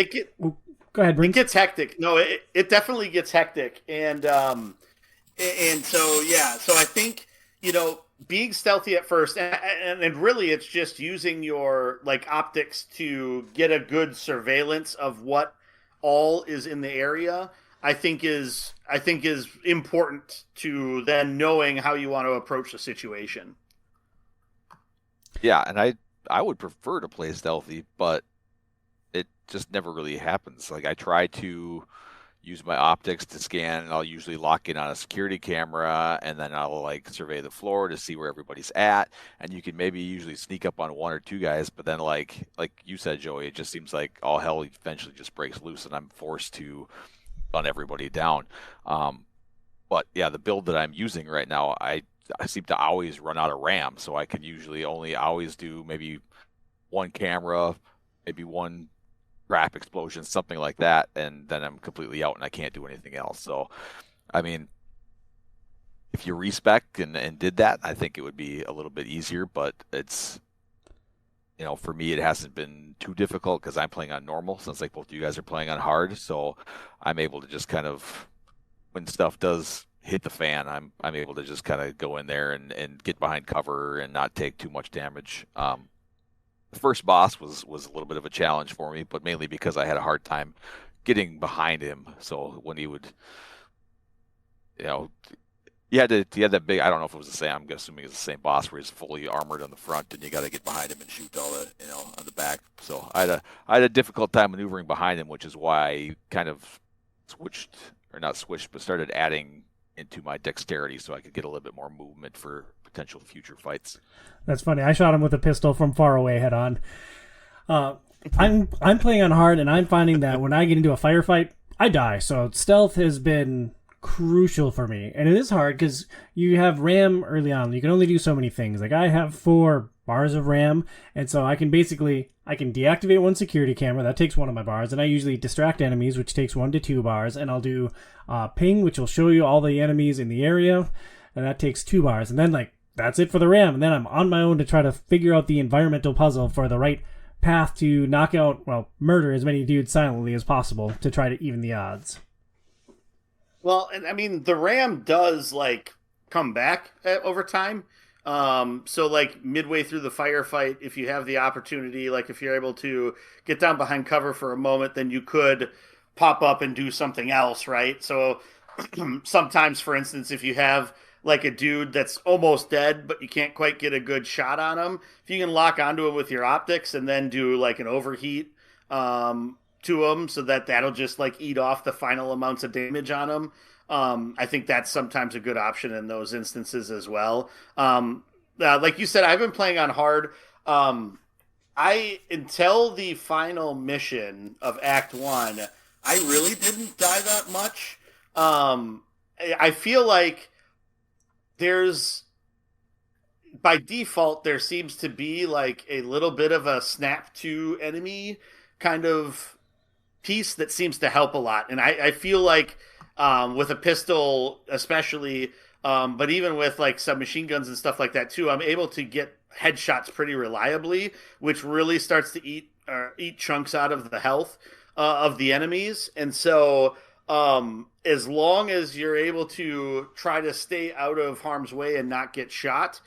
go ahead, Brink. It gets hectic. No, it definitely gets hectic. And so yeah, so I think, being stealthy at first, and really it's just using your like optics to get a good surveillance of what all is in the area, I think is important to then knowing how you want to approach the situation. Yeah, and I would prefer to play stealthy, but it just never really happens. Like I try to use my optics to scan, and I'll usually lock in on a security camera, and then I'll like survey the floor to see where everybody's at. And you can maybe usually sneak up on one or two guys, but then like you said, Joey, it just seems like all hell eventually just breaks loose, and I'm forced to run everybody down. But yeah, the build that I'm using right now, I seem to always run out of RAM, so I can usually only always do maybe one camera, maybe one trap explosion, something like that, and then I'm completely out and I can't do anything else. So, I mean, if you respec and did that, I think it would be a little bit easier, but it's, for me, it hasn't been too difficult because I'm playing on normal, since like both of you guys are playing on hard, so I'm able to just kind of, when stuff does hit the fan, I'm able to just kind of go in there and get behind cover and not take too much damage. The first boss was a little bit of a challenge for me, but mainly because I had a hard time getting behind him. So when he would, you had that big, I don't know if it was the same, I'm assuming it's the same boss where he's fully armored on the front and you got to get behind him and shoot all the, on the back. So I had a difficult time maneuvering behind him, which is why I kind of started adding into my dexterity so I could get a little bit more movement for potential future fights. That's funny. I shot him with a pistol from far away head on. I'm playing on hard, and I'm finding that when I get into a firefight, I die. So stealth has been crucial for me. And it is hard because you have RAM early on. You can only do so many things. Like I have 4 bars of RAM, and so I can deactivate one security camera. That takes one of my bars, and I usually distract enemies, which takes 1 to 2 bars, and I'll do ping, which will show you all the enemies in the area, and that takes 2 bars. And then that's it for the RAM, and then I'm on my own to try to figure out the environmental puzzle for the right path to knock out, murder as many dudes silently as possible to try to even the odds. Well, and I mean, the RAM does come back over time. So midway through the firefight, if you have the opportunity, if you're able to get down behind cover for a moment, then you could pop up and do something else, right? So sometimes, for instance, if you have a dude that's almost dead, but you can't quite get a good shot on him, if you can lock onto him with your optics and then do an overheat to him, so that'll just eat off the final amounts of damage on him. I think that's sometimes a good option in those instances as well. Like you said, I've been playing on hard. Until the final mission of Act 1, I really didn't die that much. I feel like by default, there seems to be a little bit of a snap to enemy kind of piece that seems to help a lot. And I feel like with a pistol especially, but even with submachine guns and stuff like that too, I'm able to get headshots pretty reliably, which really starts to eat chunks out of the health of the enemies. And so as long as you're able to try to stay out of harm's way and not get shot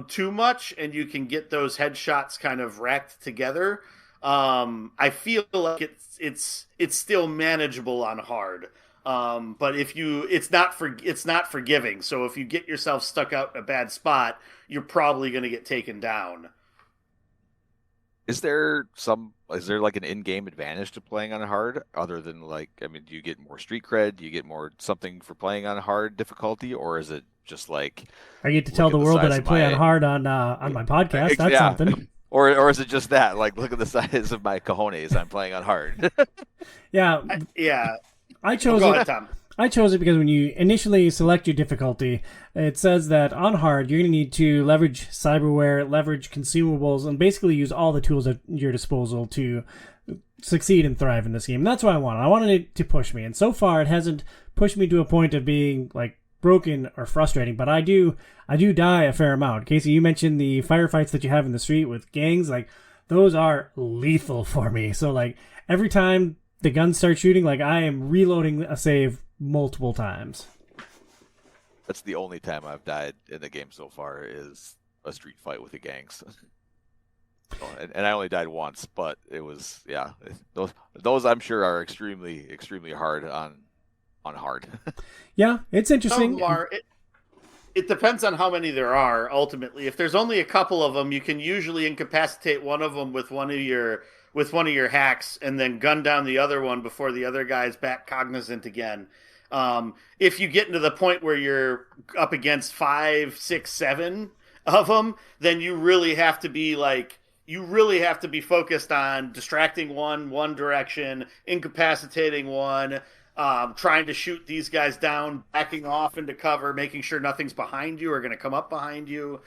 too much, and you can get those headshots kind of racked together, I feel like it's still manageable on hard. But it's not forgiving. So if you get yourself stuck out in a bad spot, you're probably going to get taken down. Is there like an in-game advantage to playing on hard other than like, I mean, do you get more street cred? Do you get more something for playing on hard difficulty, or is it just like I get to tell look at the the world that size I of play on my hard on my podcast. That's yeah, something. or is it just that like look at the size of my cojones? I'm playing on hard. Yeah, Yeah. I chose Go it. ahead, Tom. I chose it because when you initially select your difficulty, it says that on hard, you're going to need to leverage cyberware, leverage consumables, and basically use all the tools at your disposal to succeed and thrive in this game. And that's what I wanted. I wanted it to push me. And so far, it hasn't pushed me to a point of being like broken or frustrating, but I do die a fair amount. Casey, you mentioned the firefights that you have in the street with gangs. Like, those are lethal for me. So, like, every time the guns start shooting, like, I am reloading a save multiple times. That's the only time I've died in the game so far is a street fight with the gangs. And I only died once, but it was those I'm sure are extremely hard on hard. Yeah, it's Some interesting. of them are. It depends on how many there are. Ultimately, if there's only a couple of them, you can usually incapacitate one of them with one of your hacks, and then gun down the other one before the other guy's back cognizant again. If you get into the point where you're up against 5, 6, 7 of them, then you really have to be focused on distracting one direction, incapacitating one, trying to shoot these guys down, backing off into cover, making sure nothing's behind you or going to come up behind you.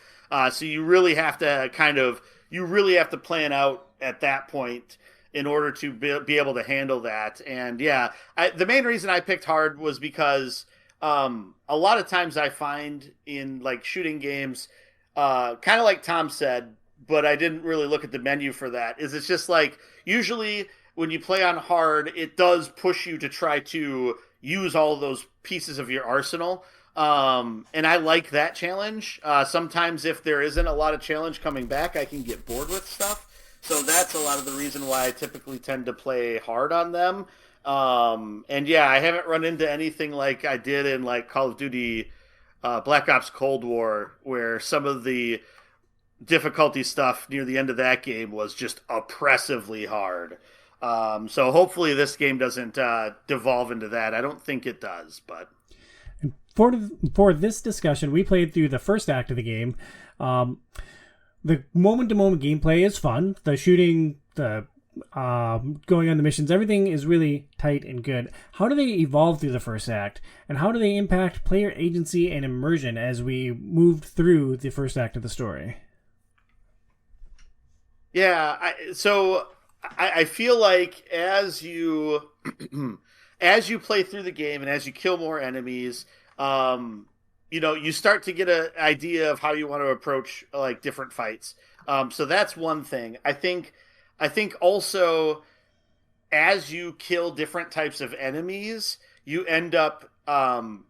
So you really have to plan out at that point in order to be able to handle that. And yeah, the main reason I picked hard was because a lot of times I find in like shooting games, kind of like Tom said, but I didn't really look at the menu for that, is it's just like usually when you play on hard, it does push you to try to use all of those pieces of your arsenal. And I like that challenge. Sometimes if there isn't a lot of challenge coming back, I can get bored with stuff. So that's a lot of the reason why I typically tend to play hard on them. And yeah, I haven't run into anything like I did in like Call of Duty Black Ops Cold War, where some of the difficulty stuff near the end of that game was just oppressively hard. So hopefully this game doesn't devolve into that. I don't think it does, but For this discussion, we played through the first act of the game. The moment-to-moment gameplay is fun. The shooting, the going on the missions, everything is really tight and good. How do they evolve through the first act? And how do they impact player agency and immersion as we moved through the first act of the story? yeah, I feel like as you as you play through the game and as you kill more enemies, you start to get an idea of how you want to approach like different fights. So that's one thing. I think also as you kill different types of enemies, you end up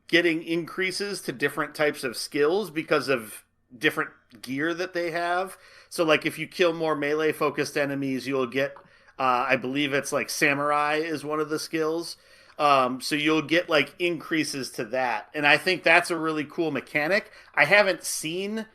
getting increases to different types of skills because of different gear that they have. So like if you kill more melee focused enemies, you'll get I believe it's like samurai is one of the skills. So you'll get like increases to that. And I think that's a really cool mechanic. I haven't seen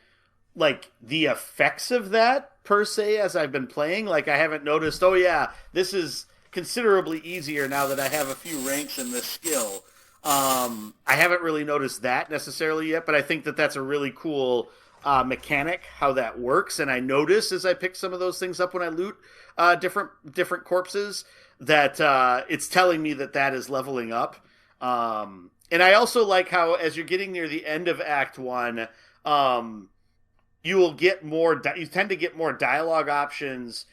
like the effects of that per se as I've been playing. Like I haven't noticed, oh yeah, this is considerably easier now that I have a few ranks in this skill. I haven't really noticed that necessarily yet, but I think that that's a really cool mechanic, how that works. And I notice as I pick some of those things up when I loot different corpses, that it's telling me that is leveling up. And I also like how as you're getting near the end of Act 1, you tend to get more dialogue options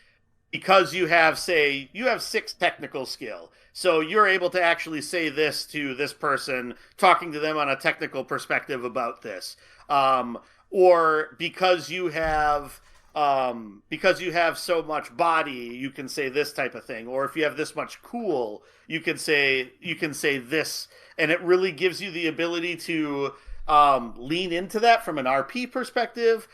because you have 6 technical skill. So you're able to actually say this to this person, talking to them on a technical perspective about this. Or because you have so much body, you can say this type of thing. Or if you have this much cool, you can say this, and it really gives you the ability to lean into that from an RP perspective.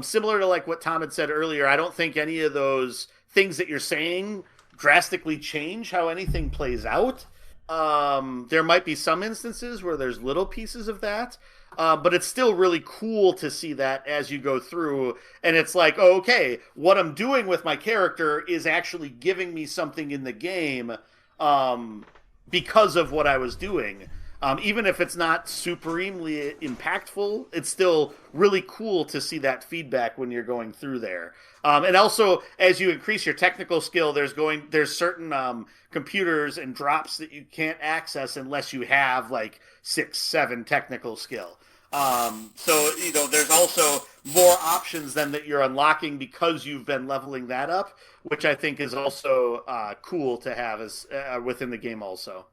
Similar to like what Tom had said earlier, I don't think any of those things that you're saying drastically change how anything plays out. There might be some instances where there's little pieces of that, but it's still really cool to see that as you go through. And it's like, oh, okay, what I'm doing with my character is actually giving me something in the game because of what I was doing. Even if it's not supremely impactful, it's still really cool to see that feedback when you're going through there. And also, as you increase your technical skill, there's certain computers and drops that you can't access unless you have like 6, 7 technical skill. So there's also more options than that you're unlocking because you've been leveling that up, which I think is also cool to have as within the game also.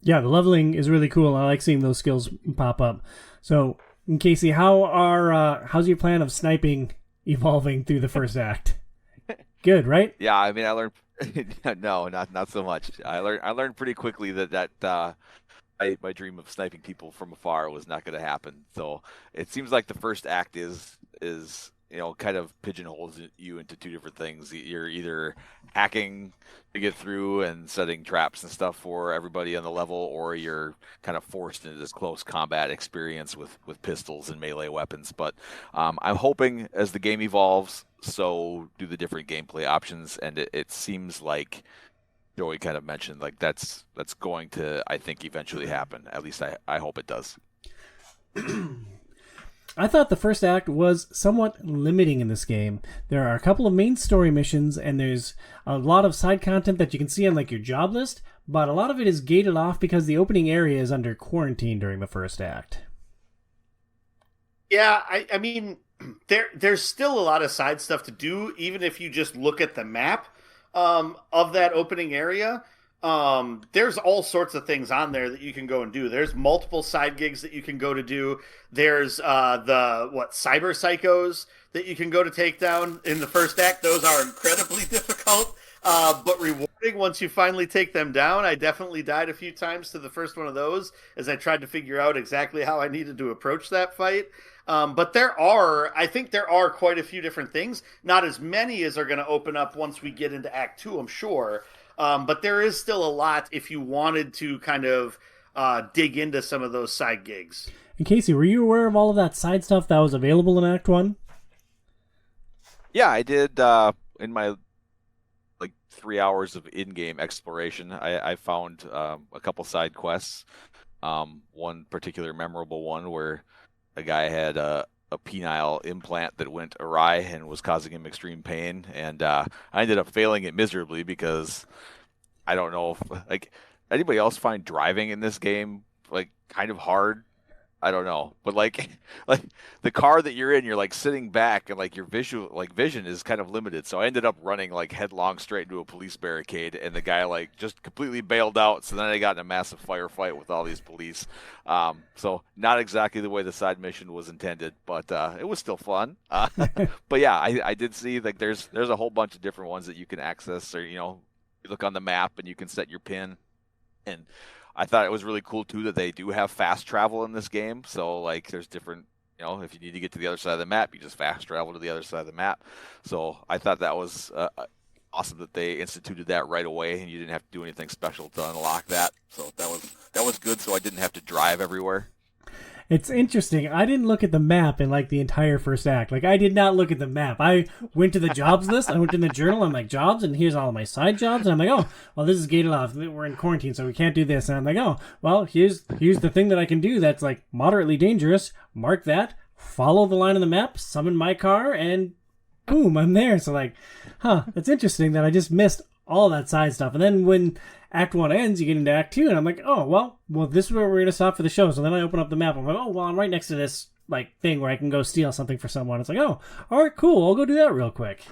Yeah, the leveling is really cool. I like seeing those skills pop up. So, Casey, how's your plan of sniping evolving through the first act? Good, right? Yeah, I mean, I learned. No, not so much. I learned pretty quickly that my dream of sniping people from afar was not going to happen. So it seems like the first act is kind of pigeonholes you into two different things. You're either hacking to get through and setting traps and stuff for everybody on the level, or you're kind of forced into this close combat experience with pistols and melee weapons. But I'm hoping as the game evolves, so do the different gameplay options, and it seems like Joey kind of mentioned, like that's going to, I think, eventually happen. At least I hope it does. I thought the first act was somewhat limiting in this game. There are a couple of main story missions, and there's a lot of side content that you can see on like your job list, but a lot of it is gated off because the opening area is under quarantine during the first act. Yeah, I mean, there's still a lot of side stuff to do, even if you just look at the map of that opening area. There's all sorts of things on there that you can go and do. There's multiple side gigs that you can go to do. There's cyber psychos that you can go to take down in the first act. Those are incredibly difficult, but rewarding once you finally take them down. I definitely died a few times to the first one of those as I tried to figure out exactly how I needed to approach that fight. But I think there are quite a few different things. Not as many as are going to open up once we get into Act 2, I'm sure. But there is still a lot if you wanted to kind of dig into some of those side gigs. And Casey, were you aware of all of that side stuff that was available in Act 1? Yeah, I did in my 3 hours of in-game exploration. I found a couple side quests. One particular memorable one where a guy had a penile implant that went awry and was causing him extreme pain, and I ended up failing it miserably because I don't know if anybody else find driving in this game kind of hard. I don't know, but like the car that you're in, you're sitting back and your vision is kind of limited. So I ended up running headlong straight into a police barricade, and the guy just completely bailed out. So then I got in a massive firefight with all these police. So not exactly the way the side mission was intended, but it was still fun. But yeah, I did see there's a whole bunch of different ones that you can access, or you look on the map and you can set your pin. And I thought it was really cool too that they do have fast travel in this game. So there's different, if you need to get to the other side of the map, you just fast travel to the other side of the map. So I thought that was awesome that they instituted that right away, and you didn't have to do anything special to unlock that. So that was good. So I didn't have to drive everywhere. It's interesting. I didn't look at the map in the entire first act. I did not look at the map. I went to the jobs list. I went in the journal. I'm jobs, and here's all of my side jobs. And I'm oh, well, this is gated off. We're in quarantine, so we can't do this. And I'm oh, well, here's the thing that I can do that's moderately dangerous. Mark that. Follow the line on the map. Summon my car, and boom, I'm there. So it's interesting that I just missed all that side stuff. And then when Act 1 ends, you get into Act 2, and I'm oh, well, this is where we're going to stop for the show. So then I open up the map. I'm oh, well, I'm right next to this, thing where I can go steal something for someone. It's oh, all right, cool. I'll go do that real quick.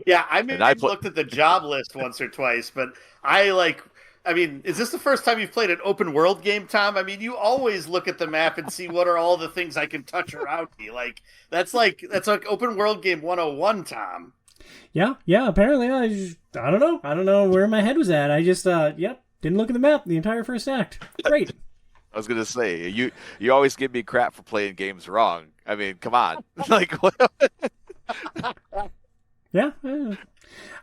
Yeah, I looked at the job list once or twice, but is this the first time you've played an open world game, Tom? I mean, you always look at the map and see what are all the things I can touch around me. That's open world game 101, Tom. Yeah. Apparently, I don't know where my head was at. I just, didn't look at the map the entire first act. Great. I was gonna say you always give me crap for playing games wrong. I mean, come on, what? Yeah.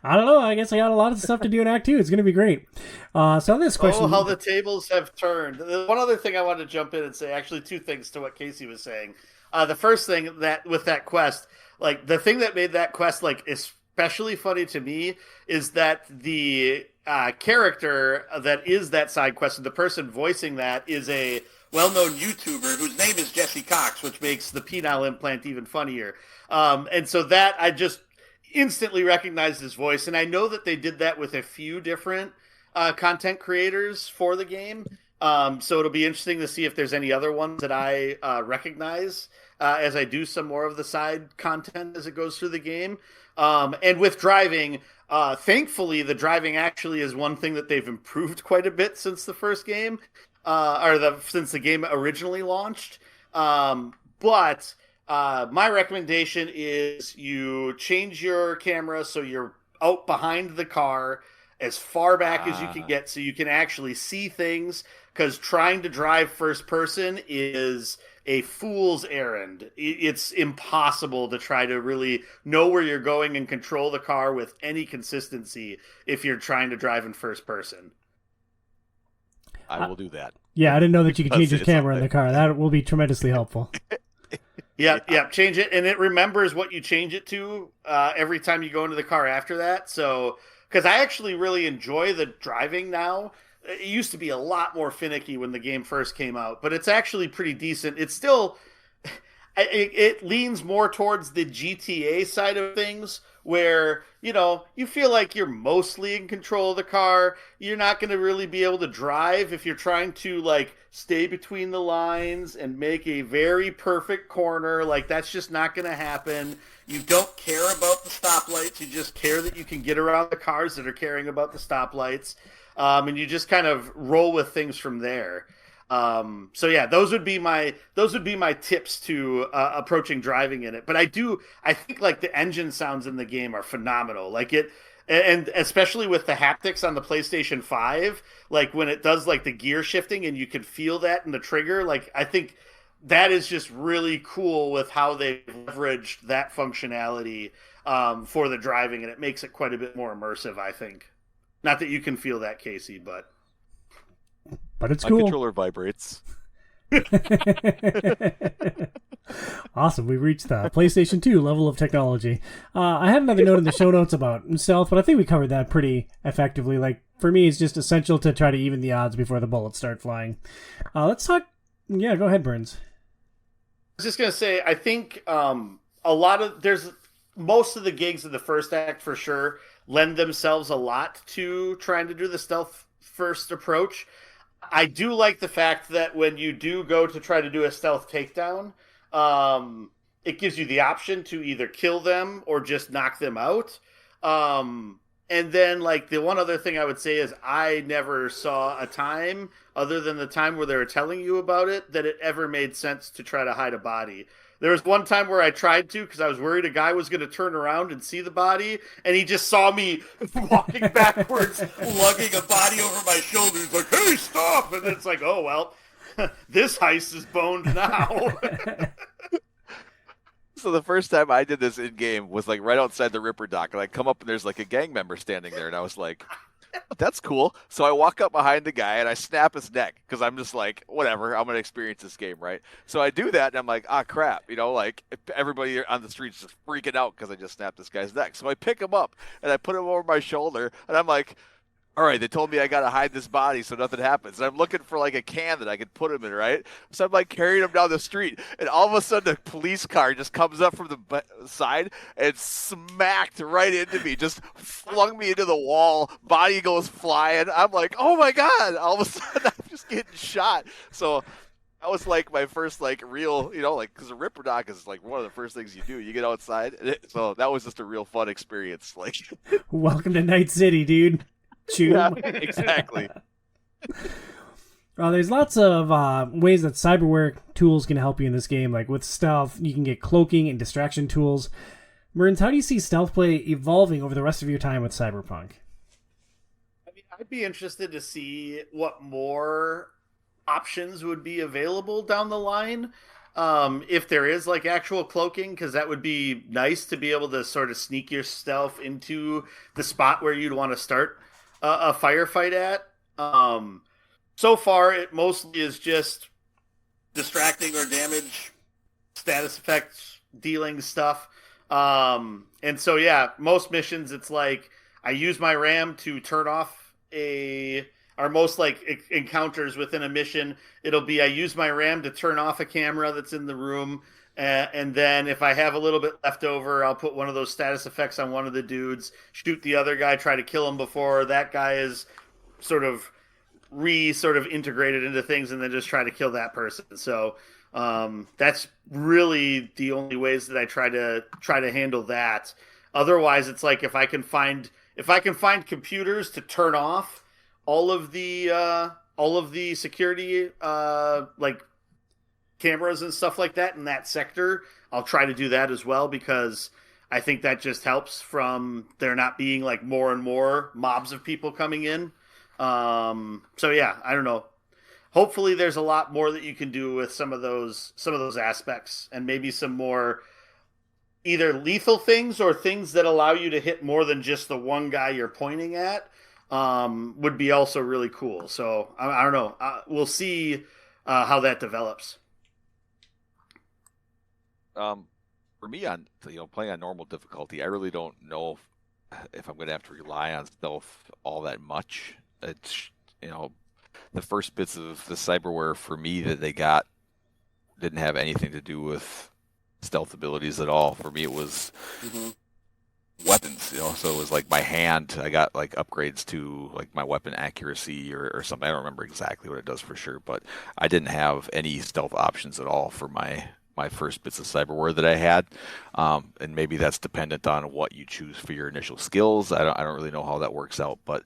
I don't know. I guess I got a lot of stuff to do in Act 2. It's going to be great. So this question... Oh, how the tables have turned. One other thing I wanted to jump in and say, actually two things to what Casey was saying. The first thing that with that quest, like the thing that made that quest like especially funny to me is that the character that is that side quest, and the person voicing that is a well-known YouTuber whose name is Jesse Cox, which makes the penile implant even funnier. And so that I just instantly recognized his voice, and I know that they did that with a few different content creators for the game. So it'll be interesting to see if there's any other ones that I recognize as I do some more of the side content as it goes through the game. And with driving, thankfully, the driving actually is one thing that they've improved quite a bit since the first game, since the game originally launched. But my recommendation is you change your camera so you're out behind the car as far back as you can get so you can actually see things, because trying to drive first person is a fool's errand. It's impossible to try to really know where you're going and control the car with any consistency if you're trying to drive in first person. I will do that. Yeah, I didn't know that you could change your camera in the car. That will be tremendously helpful. Yeah, change it, and it remembers what you change it to every time you go into the car after that. So, because I actually really enjoy the driving now. It used to be a lot more finicky when the game first came out, but it's actually pretty decent. It's still, it leans more towards the GTA side of things, where, you know, you feel like you're mostly in control of the car. You're not going to really be able to drive if you're trying to, like, stay between the lines and make a very perfect corner. Like, that's just not going to happen. You don't care about the stoplights. You just care that you can get around the cars that are caring about the stoplights. And you just kind of roll with things from there. So yeah, those would be my tips to approaching driving in it. But I think like the engine sounds in the game are phenomenal. Like it, and especially with the haptics on the PlayStation 5, like when it does like the gear shifting and you can feel that in the trigger, like I think that is just really cool with how they leveraged that functionality for the driving, and it makes it quite a bit more immersive, I think. Not that you can feel that, Casey, but it's cool. My controller vibrates. Awesome. We've reached the PlayStation 2 level of technology. I had another note in the show notes about stealth, but I think we covered that pretty effectively. Like, for me, it's just essential to try to even the odds before the bullets start flying. Let's talk... Yeah, go ahead, Burns. I was just going to say, I think there's most of the gigs in the first act, for sure, lend themselves a lot to trying to do the stealth first approach. I do like the fact that when you do go to try to do a stealth takedown, it gives you the option to either kill them or just knock them out. And then, like, the one other thing I would say is I never saw a time, other than the time where they were telling you about it, that it ever made sense to try to hide a body. There was one time where I tried to, because I was worried a guy was going to turn around and see the body, and he just saw me walking backwards, lugging a body over my shoulders, like, hey, stop! And it's like, oh, well, this heist is boned now. So the first time I did this in-game was, like, right outside the Ripper Dock, and I come up and there's, like, a gang member standing there, and I was like... That's cool. So I walk up behind the guy and I snap his neck because I'm just like, whatever, I'm going to experience this game, right? So I do that and I'm like, ah, crap. You know, like everybody on the street's just freaking out because I just snapped this guy's neck. So I pick him up and I put him over my shoulder and I'm like, all right, they told me I got to hide this body so nothing happens. And I'm looking for like a can that I could put him in, right? So I'm like carrying him down the street. And all of a sudden, a police car just comes up from the side and smacked right into me, just flung me into the wall. Body goes flying. I'm like, oh my God. All of a sudden, I'm just getting shot. So that was like my first like real, you know, like, because a Ripper Dock is like one of the first things you do. You get outside. So that was just a real fun experience. Like, welcome to Night City, dude. Yeah, exactly. There's lots of ways that cyberware tools can help you in this game. Like with stealth, you can get cloaking and distraction tools. Burns, how do you see stealth play evolving over the rest of your time with Cyberpunk? I mean, I'd be interested to see what more options would be available down the line. if there is like actual cloaking, because that would be nice to be able to sort of sneak yourself into the spot where you'd want to start a firefight at. So far, it mostly is just distracting or damage, status effects, dealing stuff. And so, yeah, most missions, it's like I use my RAM to turn off our most like encounters within a mission. It'll be I use my RAM to turn off a camera that's in the room. And then if I have a little bit left over, I'll put one of those status effects on one of the dudes, shoot the other guy, try to kill him before that guy is sort of integrated into things, and then just try to kill that person. So that's really the only ways that I try to handle that. Otherwise, it's like if I can find computers to turn off all of the security like cameras and stuff like that in that sector, I'll try to do that as well, because I think that just helps from there not being like more and more mobs of people coming in. So yeah, I don't know. Hopefully there's a lot more that you can do with some of those aspects, and maybe some more either lethal things or things that allow you to hit more than just the one guy you're pointing at, would be also really cool. So I don't know. We'll see how that develops. For me, on playing on normal difficulty, I really don't know if I'm going to have to rely on stealth all that much. It's the first bits of the cyberware for me that they got didn't have anything to do with stealth abilities at all. For me, it was weapons. So it was like my hand. I got like upgrades to like my weapon accuracy or something. I don't remember exactly what it does for sure, but I didn't have any stealth options at all for my first bits of cyberware that I had, and maybe that's dependent on what you choose for your initial skills. I don't really know how that works out, but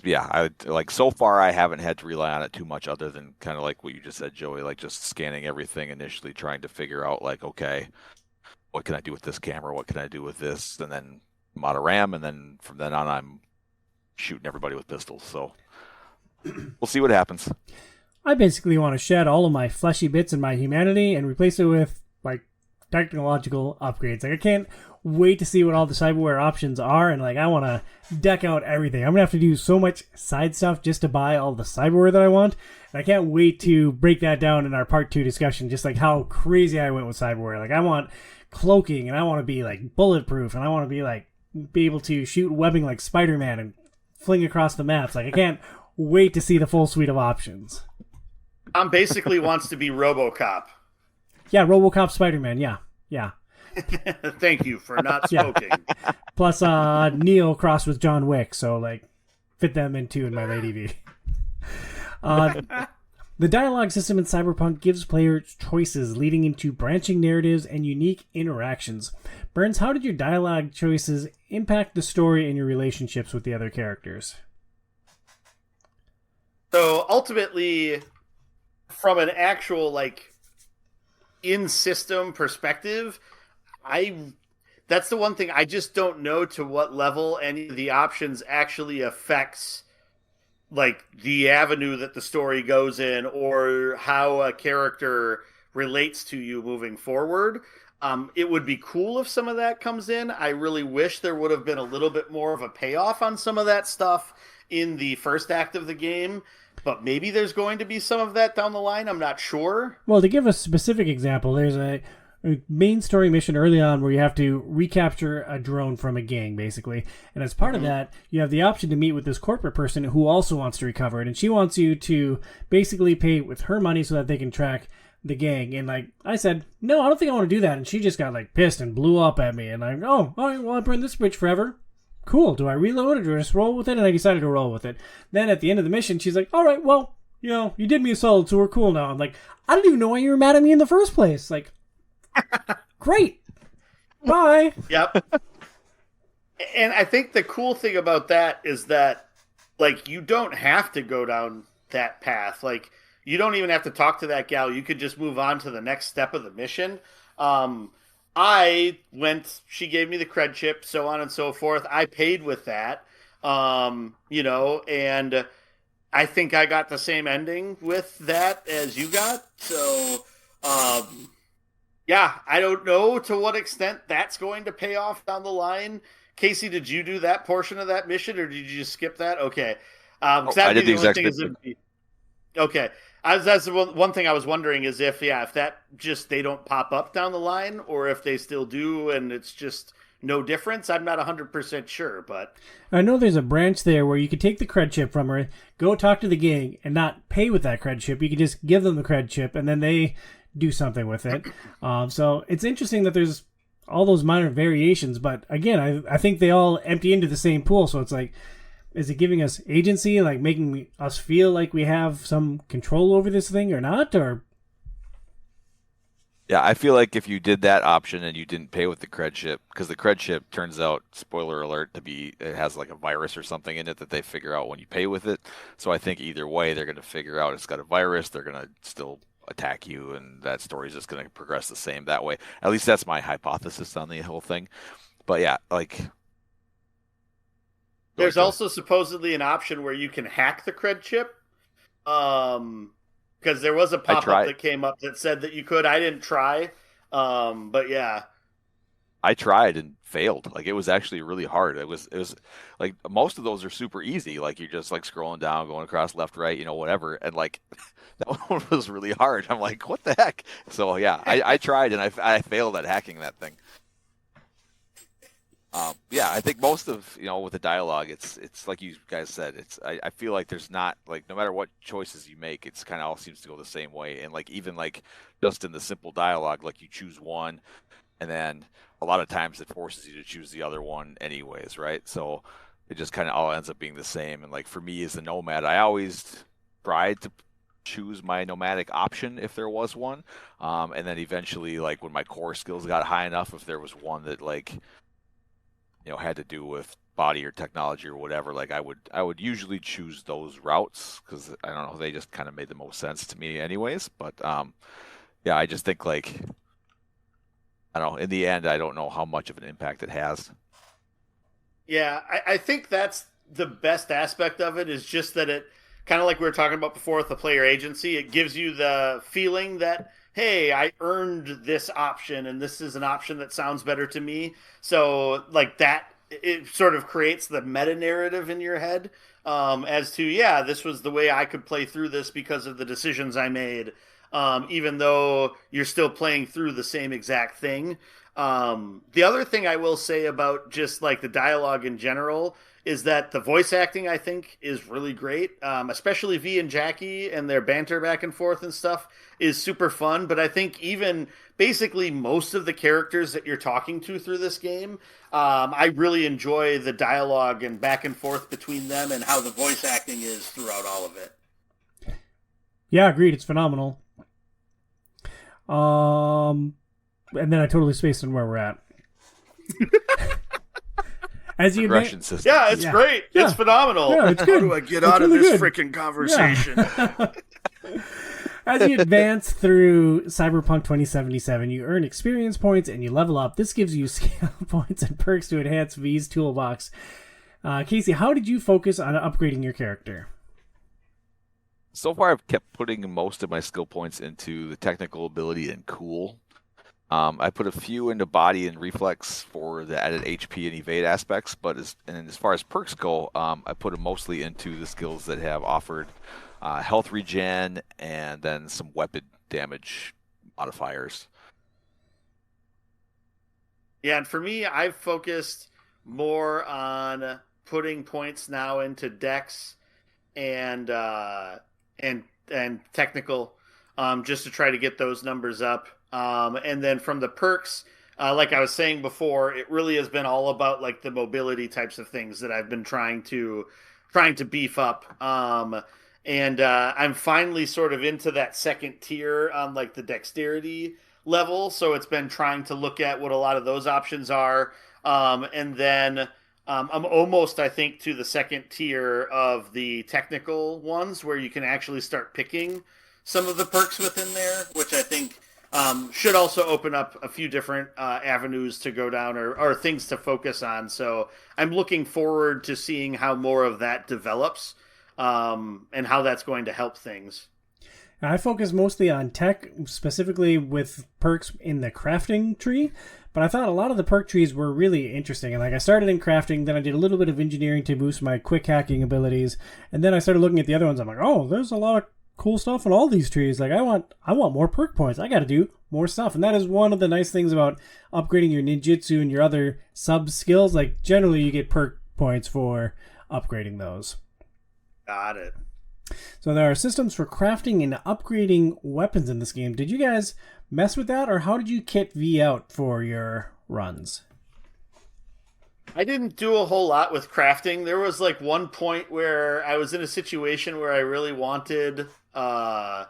yeah, I would, like, so far I haven't had to rely on it too much, other than kind of like what you just said, Joey, like just scanning everything initially, trying to figure out like, okay, what can I do with this camera? What can I do with this? And then I'm out of RAM, and then from then on I'm shooting everybody with pistols. So we'll see what happens. I basically want to shed all of my fleshy bits and my humanity and replace it with like technological upgrades. Like I can't wait to see what all the cyberware options are, and like I want to deck out everything. I'm gonna have to do so much side stuff just to buy all the cyberware that I want, and I can't wait to break that down in our part 2 discussion, just like how crazy I went with cyberware. Like I want cloaking, and I want to be like bulletproof, and I want to be able to shoot webbing like Spider-Man and fling across the maps. Like I can't wait to see the full suite of options. Tom basically wants to be RoboCop. Yeah, RoboCop Spider-Man, yeah. Thank you for not smoking. Yeah. Plus, Neo crossed with John Wick, so like, fit them in too in my Lady V. The dialogue system in Cyberpunk gives players choices, leading into branching narratives and unique interactions. Burns, how did your dialogue choices impact the story and your relationships with the other characters? So ultimately, from an actual like in-system perspective, that's the one thing I just don't know to what level any of the options actually affects like the avenue that the story goes in, or how a character relates to you moving forward. It would be cool if some of that comes in. I really wish there would have been a little bit more of a payoff on some of that stuff in the first act of the game, but maybe there's going to be some of that down the line. I'm not sure. Well, to give a specific example, there's a main story mission early on where you have to recapture a drone from a gang, basically. And as part of that, you have the option to meet with this corporate person who also wants to recover it. And she wants you to basically pay with her money so that they can track the gang. And like I said, no, I don't think I want to do that. And she just got like pissed and blew up at me. And I'm, oh, all right, well, I burned this bridge forever. Cool. Do I reload it or just roll with it? And I decided to roll with it. Then at the end of the mission, she's like, all right, well, you did me a solid, so we're cool now. I'm like, I don't even know why you were mad at me in the first place. Like, great. Bye. Yep. And I think the cool thing about that is that, like, you don't have to go down that path. Like, you don't even have to talk to that gal. You could just move on to the next step of the mission. She gave me the cred chip, so on and so forth. I paid with that, and I think I got the same ending with that as you got. So Yeah, I don't know to what extent that's going to pay off down the line. Casey, did you do that portion of that mission, or did you just skip that? Okay, because I that'd be did the the only exact thing. same Is thing. okay? That's the one thing I was wondering is if that just they don't pop up down the line, or if they still do, and it's just no difference. I'm not 100% sure, but I know there's a branch there where you could take the cred chip from her, go talk to the gang, and not pay with that cred chip. You can just give them the cred chip, and then they do something with it. So it's interesting that there's all those minor variations, but again, I think they all empty into the same pool. So it's like, is it giving us agency, like making us feel like we have some control over this thing or not? Or Yeah, I feel like if you did that option and you didn't pay with the cred chip, because the cred chip turns out, spoiler alert, to be it has like a virus or something in it that they figure out when you pay with it. So I think either way, they're going to figure out it's got a virus. They're going to still attack you, and that story is just going to progress the same that way. At least that's my hypothesis on the whole thing. But yeah, like there's go. also supposedly an option where you can hack the cred chip. Because there was a I pop up tried. that came up that said that you could. I didn't try. But yeah, I tried and failed. Like it was actually really hard. It was like most of those are super easy. Like you're just like scrolling down, going across left, right, whatever. And like that one was really hard. I'm like, what the heck? So yeah, I tried and I failed at hacking that thing. Yeah, I think most of with the dialogue, it's like you guys said. I feel like there's not like no matter what choices you make, it's kind of all seems to go the same way. And like even like just in the simple dialogue, like you choose one and then a lot of times it forces you to choose the other one anyways, right? So it just kind of all ends up being the same. And like for me as a nomad, I always tried to choose my nomadic option if there was one, and then eventually like when my core skills got high enough, if there was one that like had to do with body or technology or whatever, like I would usually choose those routes because I don't know, they just kind of made the most sense to me anyways. But yeah, I just think like I don't know. In the end, I don't know how much of an impact it has. yeah. I think that's the best aspect of it is just that it kind of like we were talking about before with the player agency. It gives you the feeling that hey, I earned this option, and this is an option that sounds better to me. So like that, it sort of creates the meta narrative in your head as to yeah, this was the way I could play through this because of the decisions I made. Even though you're still playing through the same exact thing. The other thing I will say about just like the dialogue in general is that the voice acting I think is really great, especially V and Jackie and their banter back and forth and stuff is super fun. But I think even basically most of the characters that you're talking to through this game, I really enjoy the dialogue and back and forth between them and how the voice acting is throughout all of it. yeah, agreed. It's phenomenal. Um, and then I totally spaced on where we're at. As you Progression system. Yeah, it's great. Yeah. It's phenomenal. Yeah, it's How good. do I get It's out of really this good. freaking conversation? Yeah. As you advance through Cyberpunk 2077, you earn experience points and you level up. This gives you skill points and perks to enhance V's toolbox. Casey, how did you focus on upgrading your character? So far, I've kept putting most of my skill points into the technical ability and cool. I put a few into body and reflex for the added HP and evade aspects, but as far as perks go, I put them mostly into the skills that have offered health regen and then some weapon damage modifiers. Yeah, and for me, I've focused more on putting points now into Dex and and technical, just to try to get those numbers up. And then from the perks, like I was saying before, it really has been all about like the mobility types of things that I've been trying to beef up. And I'm finally sort of into that second tier on like the dexterity level. So it's been trying to look at what a lot of those options are. And then I'm almost, I think, to the second tier of the technical ones where you can actually start picking some of the perks within there, which I think should also open up a few different avenues to go down or things to focus on. So I'm looking forward to seeing how more of that develops and how that's going to help things. I focus mostly on tech, specifically with perks in the crafting tree. But I thought a lot of the perk trees were really interesting. And like I started in crafting, then I did a little bit of engineering to boost my quick hacking abilities. And then I started looking at the other ones. I'm like, oh, there's a lot of cool stuff in all these trees. Like I want more perk points. I got to do more stuff. And that is one of the nice things about upgrading your ninjutsu and your other sub skills. Like generally you get perk points for upgrading those. Got it. So there are systems for crafting and upgrading weapons in this game. Did you guys mess with that, or how did you kit V out for your runs? I didn't do a whole lot with crafting. There was like one point where I was in a situation where I really wanted a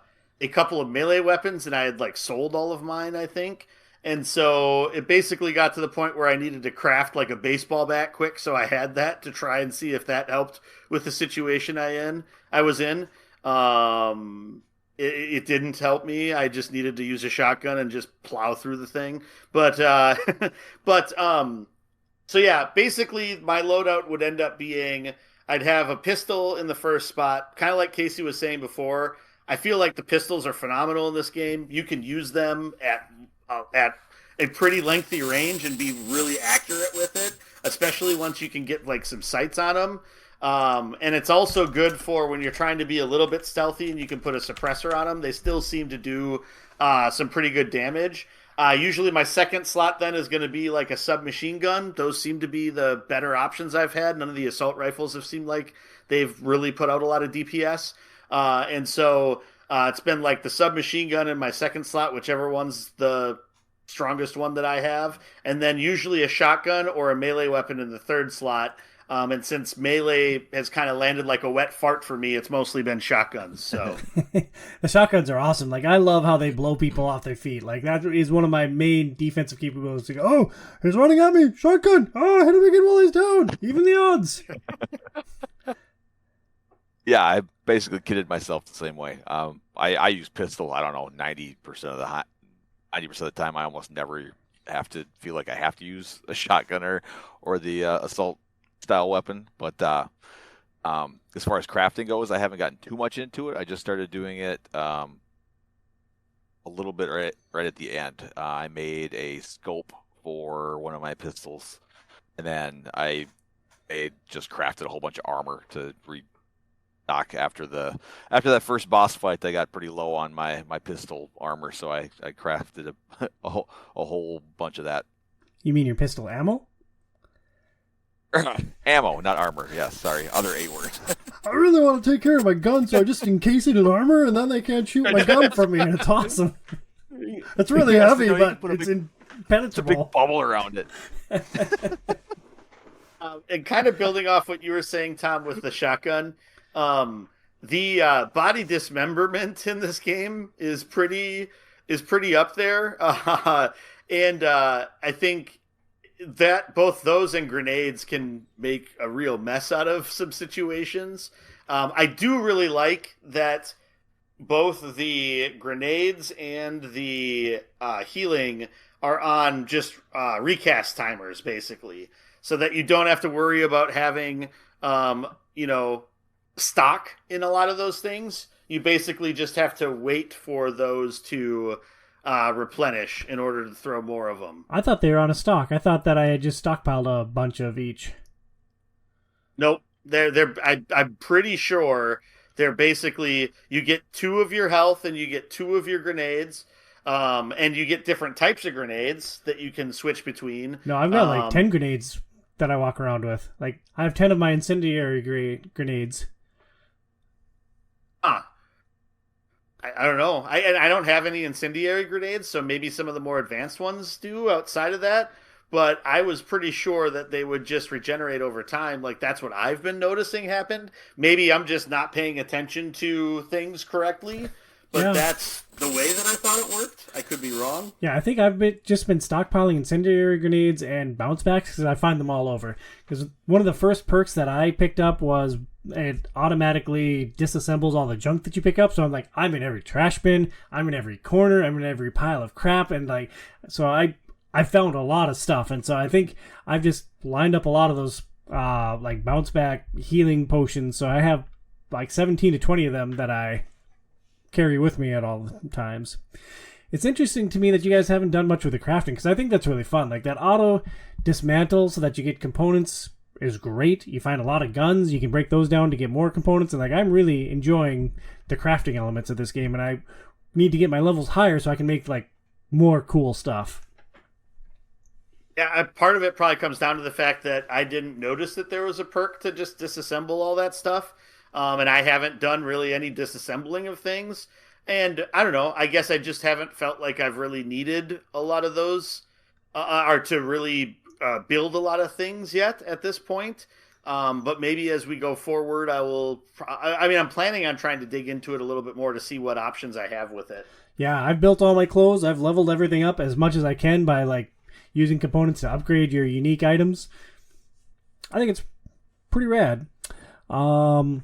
couple of melee weapons, and I had like sold all of mine, I think. And so it basically got to the point where I needed to craft like a baseball bat quick, so I had that to try and see if that helped with the situation I was in. It didn't help me. I just needed to use a shotgun and just plow through the thing. But so yeah, basically my loadout would end up being I'd have a pistol in the first spot, kind of like Casey was saying before. I feel like the pistols are phenomenal in this game. You can use them at a pretty lengthy range and be really accurate with it, especially once you can get like some sights on them. And it's also good for when you're trying to be a little bit stealthy and you can put a suppressor on them. They still seem to do some pretty good damage. Usually my second slot then is going to be like a submachine gun. Those seem to be the better options I've had. None of the assault rifles have seemed like they've really put out a lot of DPS. And so it's been like the submachine gun in my second slot, whichever one's the strongest one that I have. And then usually a shotgun or a melee weapon in the third slot. And since melee has kind of landed like a wet fart for me, it's mostly been shotguns. So the shotguns are awesome. Like I love how they blow people off their feet. Like that is one of my main defensive capabilities. To go, oh, he's running at me, shotgun. Oh, hit him again while he's down. Even the odds. Yeah, I basically kidded myself the same way. I use pistol. I don't know, 90% of the time. I almost never have to feel like I have to use a shotgun or the assault style weapon. But as far as crafting goes, I haven't gotten too much into it. I just started doing it a little bit right at the end. I made a scope for one of my pistols, and then I just crafted a whole bunch of armor to restock after that first boss fight. I got pretty low on my pistol armor, so I crafted a whole bunch of that. You mean your pistol ammo? Ammo, not armor. Yes, sorry. Other A word. I really want to take care of my gun, so I just encase it in armor, and then they can't shoot my gun from me, and it's awesome. It's really heavy, but it's impenetrable. It's a big bubble around it. And kind of building off what you were saying, Tom, with the shotgun, the body dismemberment in this game is pretty up there, and I think that both those and grenades can make a real mess out of some situations. I do really like that both the grenades and the healing are on just recast timers, basically, so that you don't have to worry about having, stock in a lot of those things. You basically just have to wait for those to replenish in order to throw more of them. I thought they were on a stock. I thought that I had just stockpiled a bunch of each. Nope. I'm pretty sure they're basically, you get 2 of your health and you get 2 of your grenades, and you get different types of grenades that you can switch between. No, I've got like 10 grenades that I walk around with. Like, I have 10 of my incendiary grenades. I don't know. I don't have any incendiary grenades, so maybe some of the more advanced ones do outside of that. But I was pretty sure that they would just regenerate over time. Like, that's what I've been noticing happened. Maybe I'm just not paying attention to things correctly, but that's the way that I thought it worked. I could be wrong. Yeah, I think I've just been stockpiling incendiary grenades and bounce backs because I find them all over. Because one of the first perks that I picked up was it automatically disassembles all the junk that you pick up. So I'm like, I'm in every trash bin, I'm in every corner, I'm in every pile of crap, and like, so I found a lot of stuff, and so I think I've just lined up a lot of those like bounce back healing potions. So I have like 17 to 20 of them that I carry with me at all times. It's interesting to me that you guys haven't done much with the crafting, because I think that's really fun. Like that auto dismantle so that you get components is great. You find a lot of guns, you can break those down to get more components, and like I'm really enjoying the crafting elements of this game, and I need to get my levels higher so I can make like more cool stuff. Yeah, part of it probably comes down to the fact that I didn't notice that there was a perk to just disassemble all that stuff, and I haven't done really any disassembling of things. And I don't know, I guess I just haven't felt like I've really needed a lot of those, or to really build a lot of things yet at this point. But maybe as we go forward, I will. I mean, I'm planning on trying to dig into it a little bit more to see what options I have with it. Yeah, I've built all my clothes. I've leveled everything up as much as I can by like using components to upgrade your unique items. I think it's pretty rad. So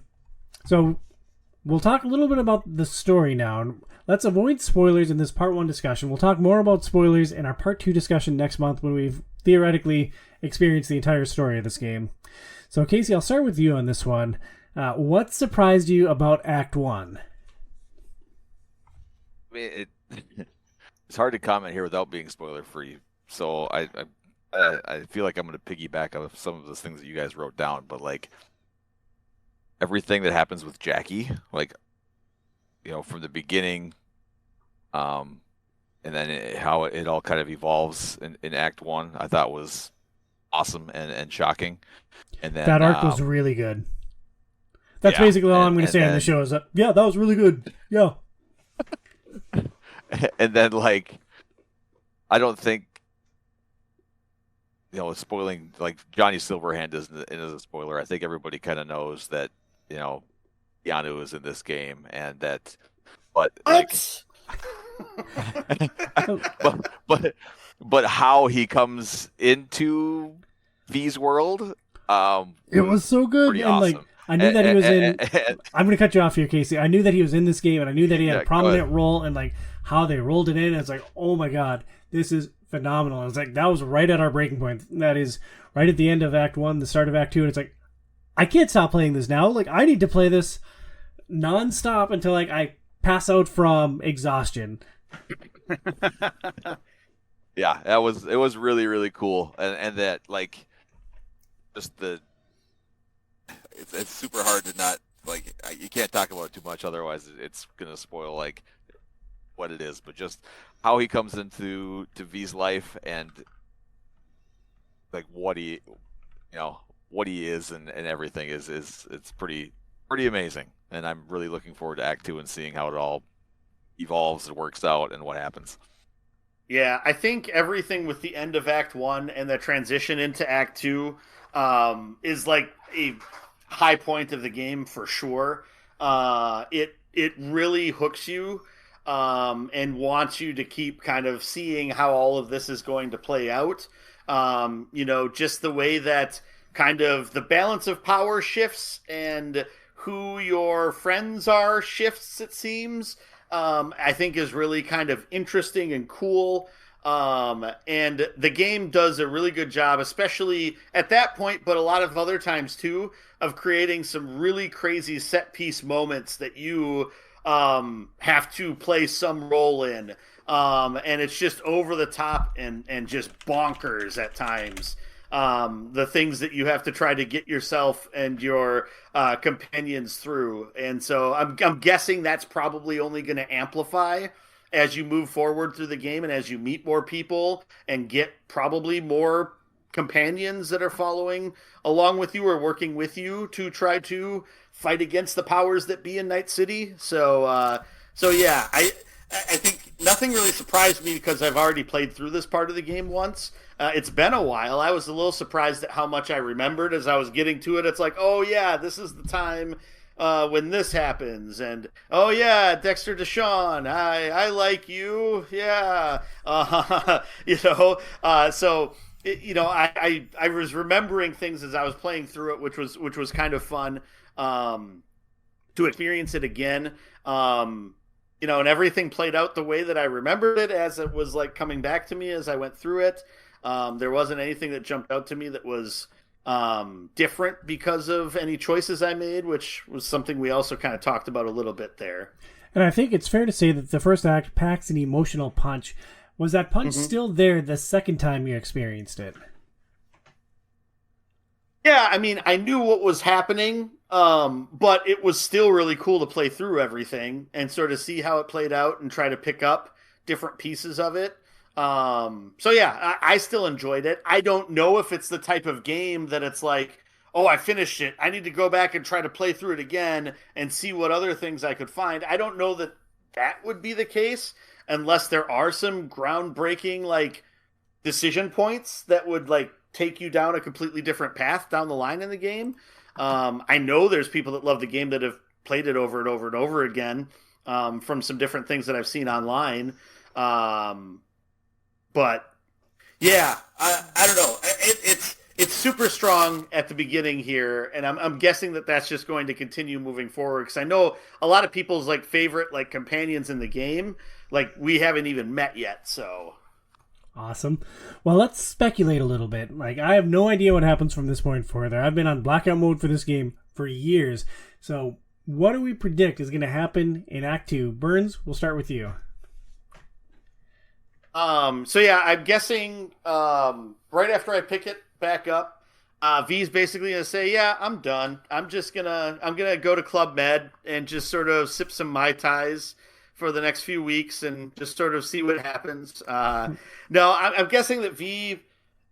we'll talk a little bit about the story now. Let's avoid spoilers in this part 1 discussion. We'll talk more about spoilers in our part 2 discussion next month when we've theoretically experienced the entire story of this game. So Casey, I'll start with you on this one. What surprised you about Act 1? I mean, it's hard to comment here without being spoiler free. So I feel like I'm going to piggyback off some of those things that you guys wrote down, but like everything that happens with Jackie, like, you know, from the beginning, and then how it all kind of evolves in Act 1, I thought was awesome and shocking. And then that arc was really good. That's basically all I'm going to say on the show is that, yeah, that was really good. Yeah. And then, like, I don't think, you know, spoiling, like, Johnny Silverhand isn't a spoiler. I think everybody kind of knows that, you know, Keanu is in this game, and that, but like, but how he comes into V's world, it was so good, and awesome. Like I knew that he was in. I'm going to cut you off here, Casey. I knew that he was in this game, and I knew that he had a prominent role, and like how they rolled it in. And it's like, oh my god, this is phenomenal. And it's like that was right at our breaking point. That is right at the end of Act 1, the start of Act 2, and it's like, I can't stop playing this now. Like I need to play this nonstop until like I pass out from exhaustion. Yeah, it was really, really cool, and that, like, just it's super hard to not, like, you can't talk about it too much, otherwise it's gonna spoil like what it is. But just how he comes into V's life, and like what he is, and everything is it's pretty amazing. And I'm really looking forward to Act 2 and seeing how it all evolves and works out and what happens. Yeah, I think everything with the end of Act 1 and the transition into Act 2 is like a high point of the game for sure. It really hooks you and wants you to keep kind of seeing how all of this is going to play out. You know, just the way that kind of the balance of power shifts and who your friends are shifts, it seems. I think is really kind of interesting and cool. And the game does a really good job, especially at that point, but a lot of other times too, of creating some really crazy set piece moments that you have to play some role in. And it's just over the top and just bonkers at times. The things that you have to try to get yourself and your companions through. And so I'm guessing that's probably only going to amplify as you move forward through the game and as you meet more people and get probably more companions that are following along with you or working with you to try to fight against the powers that be in Night City. So yeah, I think nothing really surprised me because I've already played through this part of the game once. It's been a while. I was a little surprised at how much I remembered as I was getting to it. It's like, oh yeah, this is the time when this happens, and oh yeah, Dexter Deshawn, I like you, yeah, you know. So you know, I was remembering things as I was playing through it, which was kind of fun to experience it again. You know, and everything played out the way that I remembered it as it was like coming back to me as I went through it. There wasn't anything that jumped out to me that was different because of any choices I made, which was something we also kind of talked about a little bit there. And I think it's fair to say that the first act packs an emotional punch. Was that punch still there the second time you experienced it? Yeah, I mean, I knew what was happening, but it was still really cool to play through everything and sort of see how it played out and try to pick up different pieces of it. So yeah, I still enjoyed it. I don't know if it's the type of game that it's like, oh, I finished it. I need to go back and try to play through it again and see what other things I could find. I don't know that that would be the case unless there are some groundbreaking like decision points that would like take you down a completely different path down the line in the game. I know there's people that love the game that have played it over and over and over again from some different things that I've seen online. But yeah, I don't know. It's super strong at the beginning here, and I'm guessing that that's just going to continue moving forward. Because I know a lot of people's like favorite like companions in the game, like we haven't even met yet. So awesome. Well, let's speculate a little bit. Like I have no idea what happens from this point further. I've been on blackout mode for this game for years. So what do we predict is going to happen in Act 2? Burns, we'll start with you. So yeah, I'm guessing right after I pick it back up, V's basically gonna say, "Yeah, I'm done. I'm gonna go to Club Med and just sort of sip some Mai Tais for the next few weeks and just sort of see what happens." No, I'm guessing that V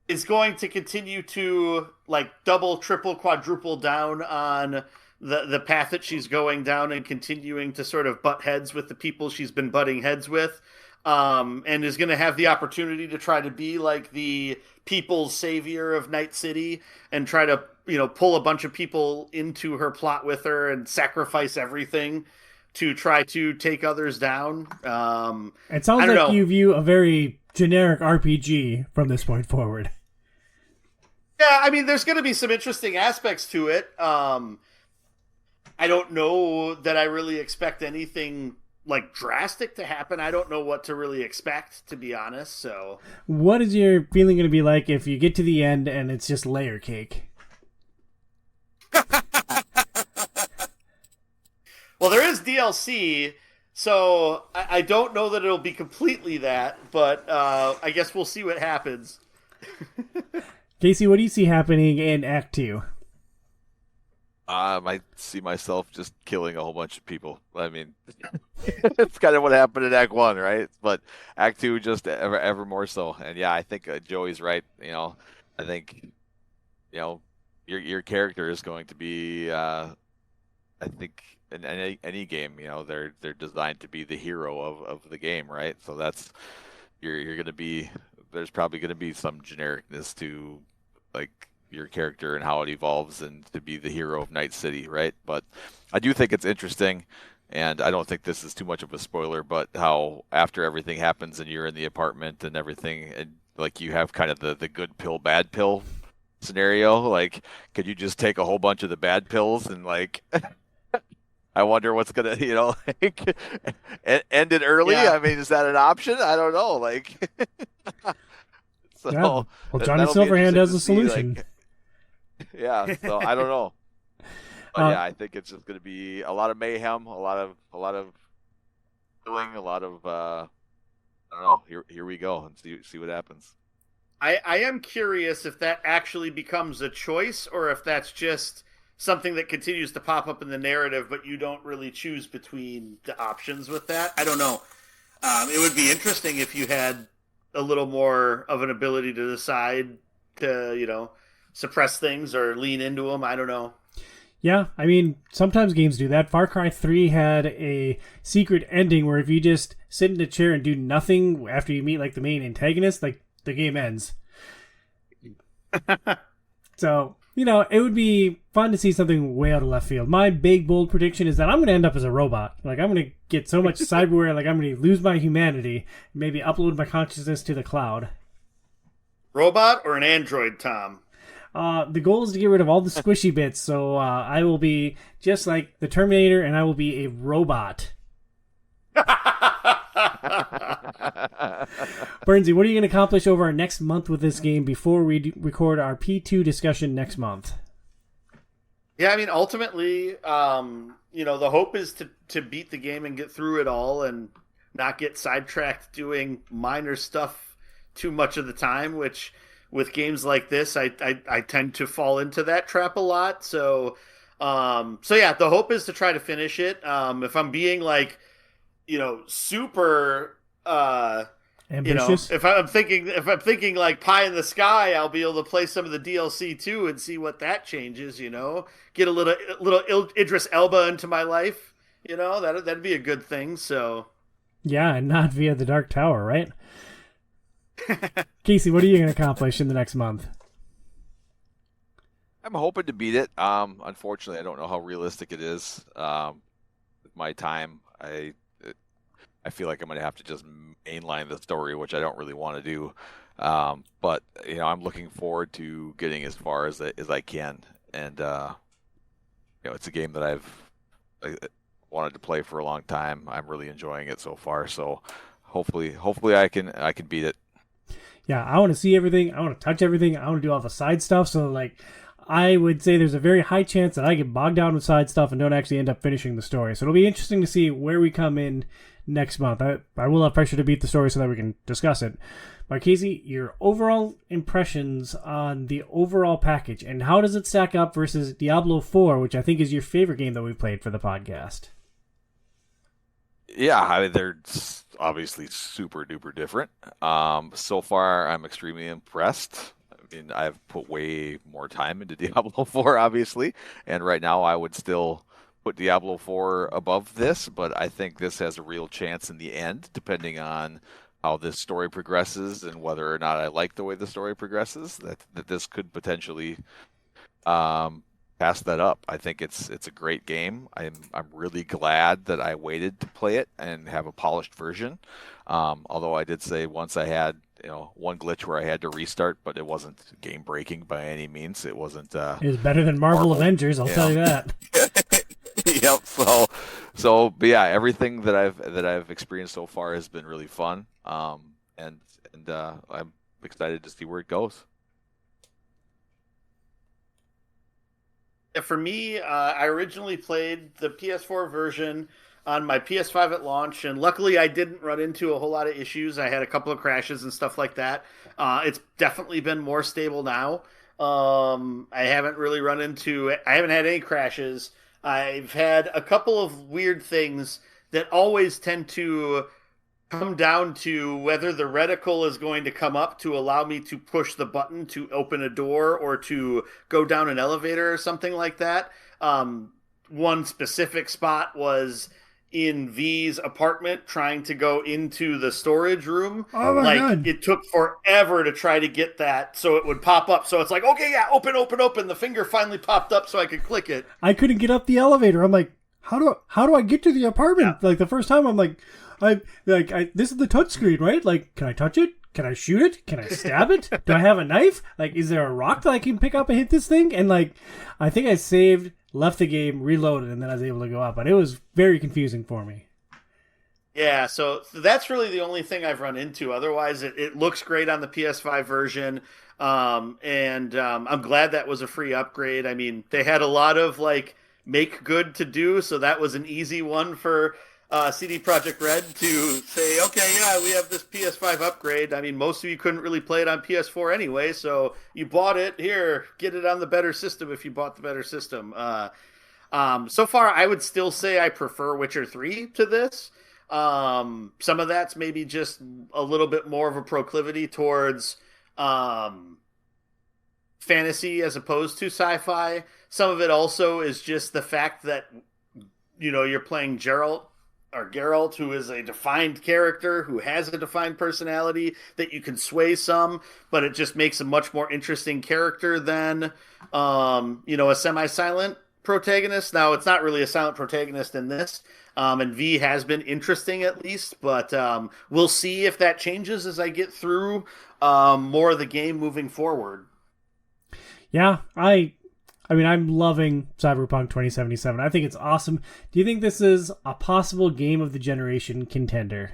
is going to continue to like double, triple, quadruple down on the path that she's going down and continuing to sort of butt heads with the people she's been butting heads with. And is going to have the opportunity to try to be like the people's savior of Night City and try to, pull a bunch of people into her plot with her and sacrifice everything to try to take others down. It sounds like you view a very generic RPG from this point forward. Yeah, I mean, there's going to be some interesting aspects to it. I don't know that I really expect anything like drastic to happen. I don't know what to really expect, to be honest. So what is your feeling going to be like if you get to the end and it's just layer cake? Well, there is DLC, so I don't know that it'll be completely that, but I guess we'll see what happens. Casey, what do you see happening in Act 2? I see myself just killing a whole bunch of people. I mean, it's kind of what happened in Act 1, right? But Act 2 just ever more so. And yeah, I think Joey's right. I think, your character is going to be, I think in any game, they're designed to be the hero of the game, right? So that's, you're going to be, there's probably going to be some genericness to like your character and how it evolves and to be the hero of Night City, right? But I do think it's interesting, and I don't think this is too much of a spoiler, but how after everything happens and you're in the apartment and everything, and like you have kind of the good pill, bad pill scenario, like could you just take a whole bunch of the bad pills and like I wonder what's gonna, like end it early? Yeah. I mean, is that an option? I don't know. Like so Yeah. Well, Johnny Silverhand has a solution. Yeah, so I don't know. But yeah, I think it's just going to be a lot of mayhem, a lot of killing, a lot of I don't know. Here we go and see what happens. I am curious if that actually becomes a choice or if that's just something that continues to pop up in the narrative, but you don't really choose between the options with that. I don't know. It would be interesting if you had a little more of an ability to decide to, suppress things or lean into them. I don't know. Yeah, I mean, sometimes games do that. Far Cry 3 had a secret ending where if you just sit in a chair and do nothing after you meet like the main antagonist, like the game ends. So, it would be fun to see something way out of left field. My big, bold prediction is that I'm going to end up as a robot. Like, I'm going to get so much cyberware, like I'm going to lose my humanity, maybe upload my consciousness to the cloud. Robot or an android, Tom? The goal is to get rid of all the squishy bits, so I will be just like the Terminator, and I will be a robot. Bernsey, what are you going to accomplish over our next month with this game before we record our P2 discussion next month? Yeah, I mean, ultimately, the hope is to beat the game and get through it all and not get sidetracked doing minor stuff too much of the time, which with games like this, I tend to fall into that trap a lot. So yeah, the hope is to try to finish it. If I'm being like, super, Ambitious. if I'm thinking like pie in the sky, I'll be able to play some of the DLC too and see what that changes. Get a little Idris Elba into my life. That'd be a good thing. So Yeah, and not via the Dark Tower, right? Casey, what are you going to accomplish in the next month? I'm hoping to beat it. Unfortunately, I don't know how realistic it is. With my time, I feel like I'm going to have to just mainline the story, which I don't really want to do. But I'm looking forward to getting as far as I can, and it's a game that I wanted to play for a long time. I'm really enjoying it so far. So hopefully I can beat it. Yeah, I want to see everything. I want to touch everything. I want to do all the side stuff. So I would say there's a very high chance that I get bogged down with side stuff and don't actually end up finishing the story. So it'll be interesting to see where we come in next month. I will have pressure to beat the story so that we can discuss it. But Casey, your overall impressions on the overall package, and how does it stack up versus Diablo 4, which I think is your favorite game that we've played for the podcast? Yeah, I mean, they're obviously super duper different. So far, I'm extremely impressed. I mean, I've put way more time into Diablo 4, obviously, and right now I would still put Diablo 4 above this, but I think this has a real chance in the end, depending on how this story progresses and whether or not I like the way the story progresses, that this could potentially pass that up. I think it's a great game. I'm really glad that I waited to play it and have a polished version. Although I did say once I had one glitch where I had to restart, but it wasn't game breaking by any means. It wasn't. It was better than Marvel Avengers, I'll tell you that. Yep. But yeah, everything that I've experienced so far has been really fun. And I'm excited to see where it goes. for me, I originally played the PS4 version on my PS5 at launch, and luckily I didn't run into a whole lot of issues. I had a couple of crashes and stuff like that. It's definitely been more stable now. I haven't had any crashes. I've had a couple of weird things that always tend to come down to whether the reticle is going to come up to allow me to push the button to open a door or to go down an elevator or something like that. One specific spot was in V's apartment trying to go into the storage room. Oh my God. It took forever to try to get that so it would pop up. So it's like, okay, yeah, open. The finger finally popped up so I could click it. I couldn't get up the elevator. I'm like, how do I get to the apartment? Yeah. Like the first time I'm like, this is the touch screen, right? Like, can I touch it? Can I shoot it? Can I stab it? Do I have a knife? Like, is there a rock that I can pick up and hit this thing? And I think I saved, left the game, reloaded, and then I was able to go up. But it was very confusing for me. Yeah, so that's really the only thing I've run into. Otherwise, it looks great on the PS5 version. And I'm glad that was a free upgrade. I mean, they had a lot of make good to do, so that was an easy one for CD Projekt Red to say, okay, yeah, we have this PS5 upgrade. I mean, most of you couldn't really play it on PS4 anyway, so you bought it. Here, get it on the better system if you bought the better system. So far, I would still say I prefer Witcher 3 to this. Some of that's maybe just a little bit more of a proclivity towards fantasy as opposed to sci-fi. Some of it also is just the fact that, you're playing Geralt, who is a defined character, who has a defined personality that you can sway some, but it just makes a much more interesting character than, a semi-silent protagonist. Now, it's not really a silent protagonist in this, and V has been interesting at least, but we'll see if that changes as I get through more of the game moving forward. Yeah, I'm loving Cyberpunk 2077. I think it's awesome. Do you think this is a possible game of the generation contender?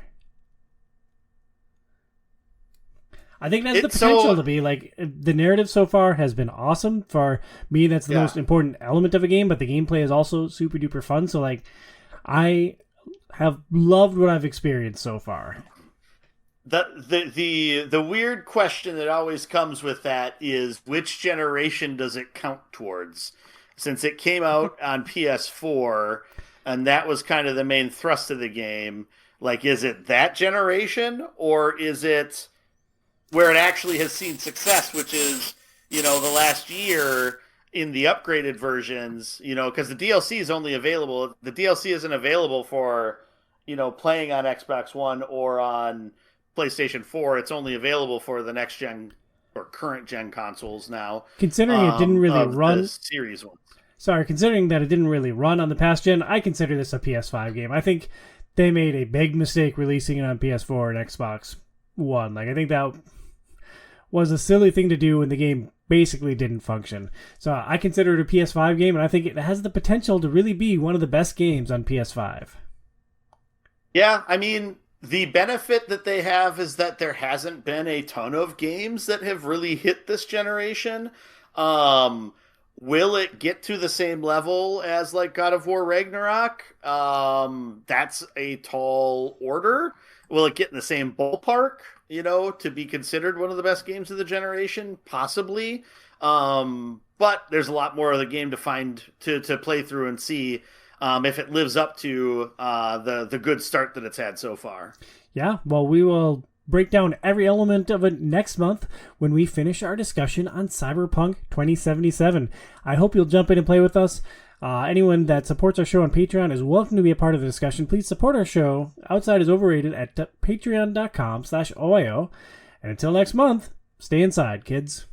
I think that's the It's potential so- to be like the narrative so far has been awesome for me. That's the Yeah. most important element of a game, but the gameplay is also super duper fun. So like, I have loved what I've experienced so far. The weird question that always comes with that is which generation does it count towards? Since it came out on PS4, and that was kind of the main thrust of the game. Like, is it that generation, or is it where it actually has seen success, which is, the last year in the upgraded versions, because the DLC is only available. The DLC isn't available for, playing on Xbox One or on PlayStation 4. It's only available for the next gen or current gen consoles now. Considering it didn't really of run. the series ones. Sorry, considering that it didn't really run on the past gen, I consider this a PS5 game. I think they made a big mistake releasing it on PS4 and Xbox One. Like, I think that was a silly thing to do when the game basically didn't function. So I consider it a PS5 game, and I think it has the potential to really be one of the best games on PS5. Yeah, I mean, the benefit that they have is that there hasn't been a ton of games that have really hit this generation. Will it get to the same level as like God of War Ragnarok? That's a tall order. Will it get in the same ballpark, to be considered one of the best games of the generation? Possibly. But there's a lot more of the game to find to play through and see if it lives up to the good start that it's had so far. Yeah, well, we will break down every element of it next month when we finish our discussion on Cyberpunk 2077. I hope you'll jump in and play with us. Anyone that supports our show on Patreon is welcome to be a part of the discussion. Please support our show. Outside is Overrated at patreon.com/OiO. And until next month, stay inside, kids.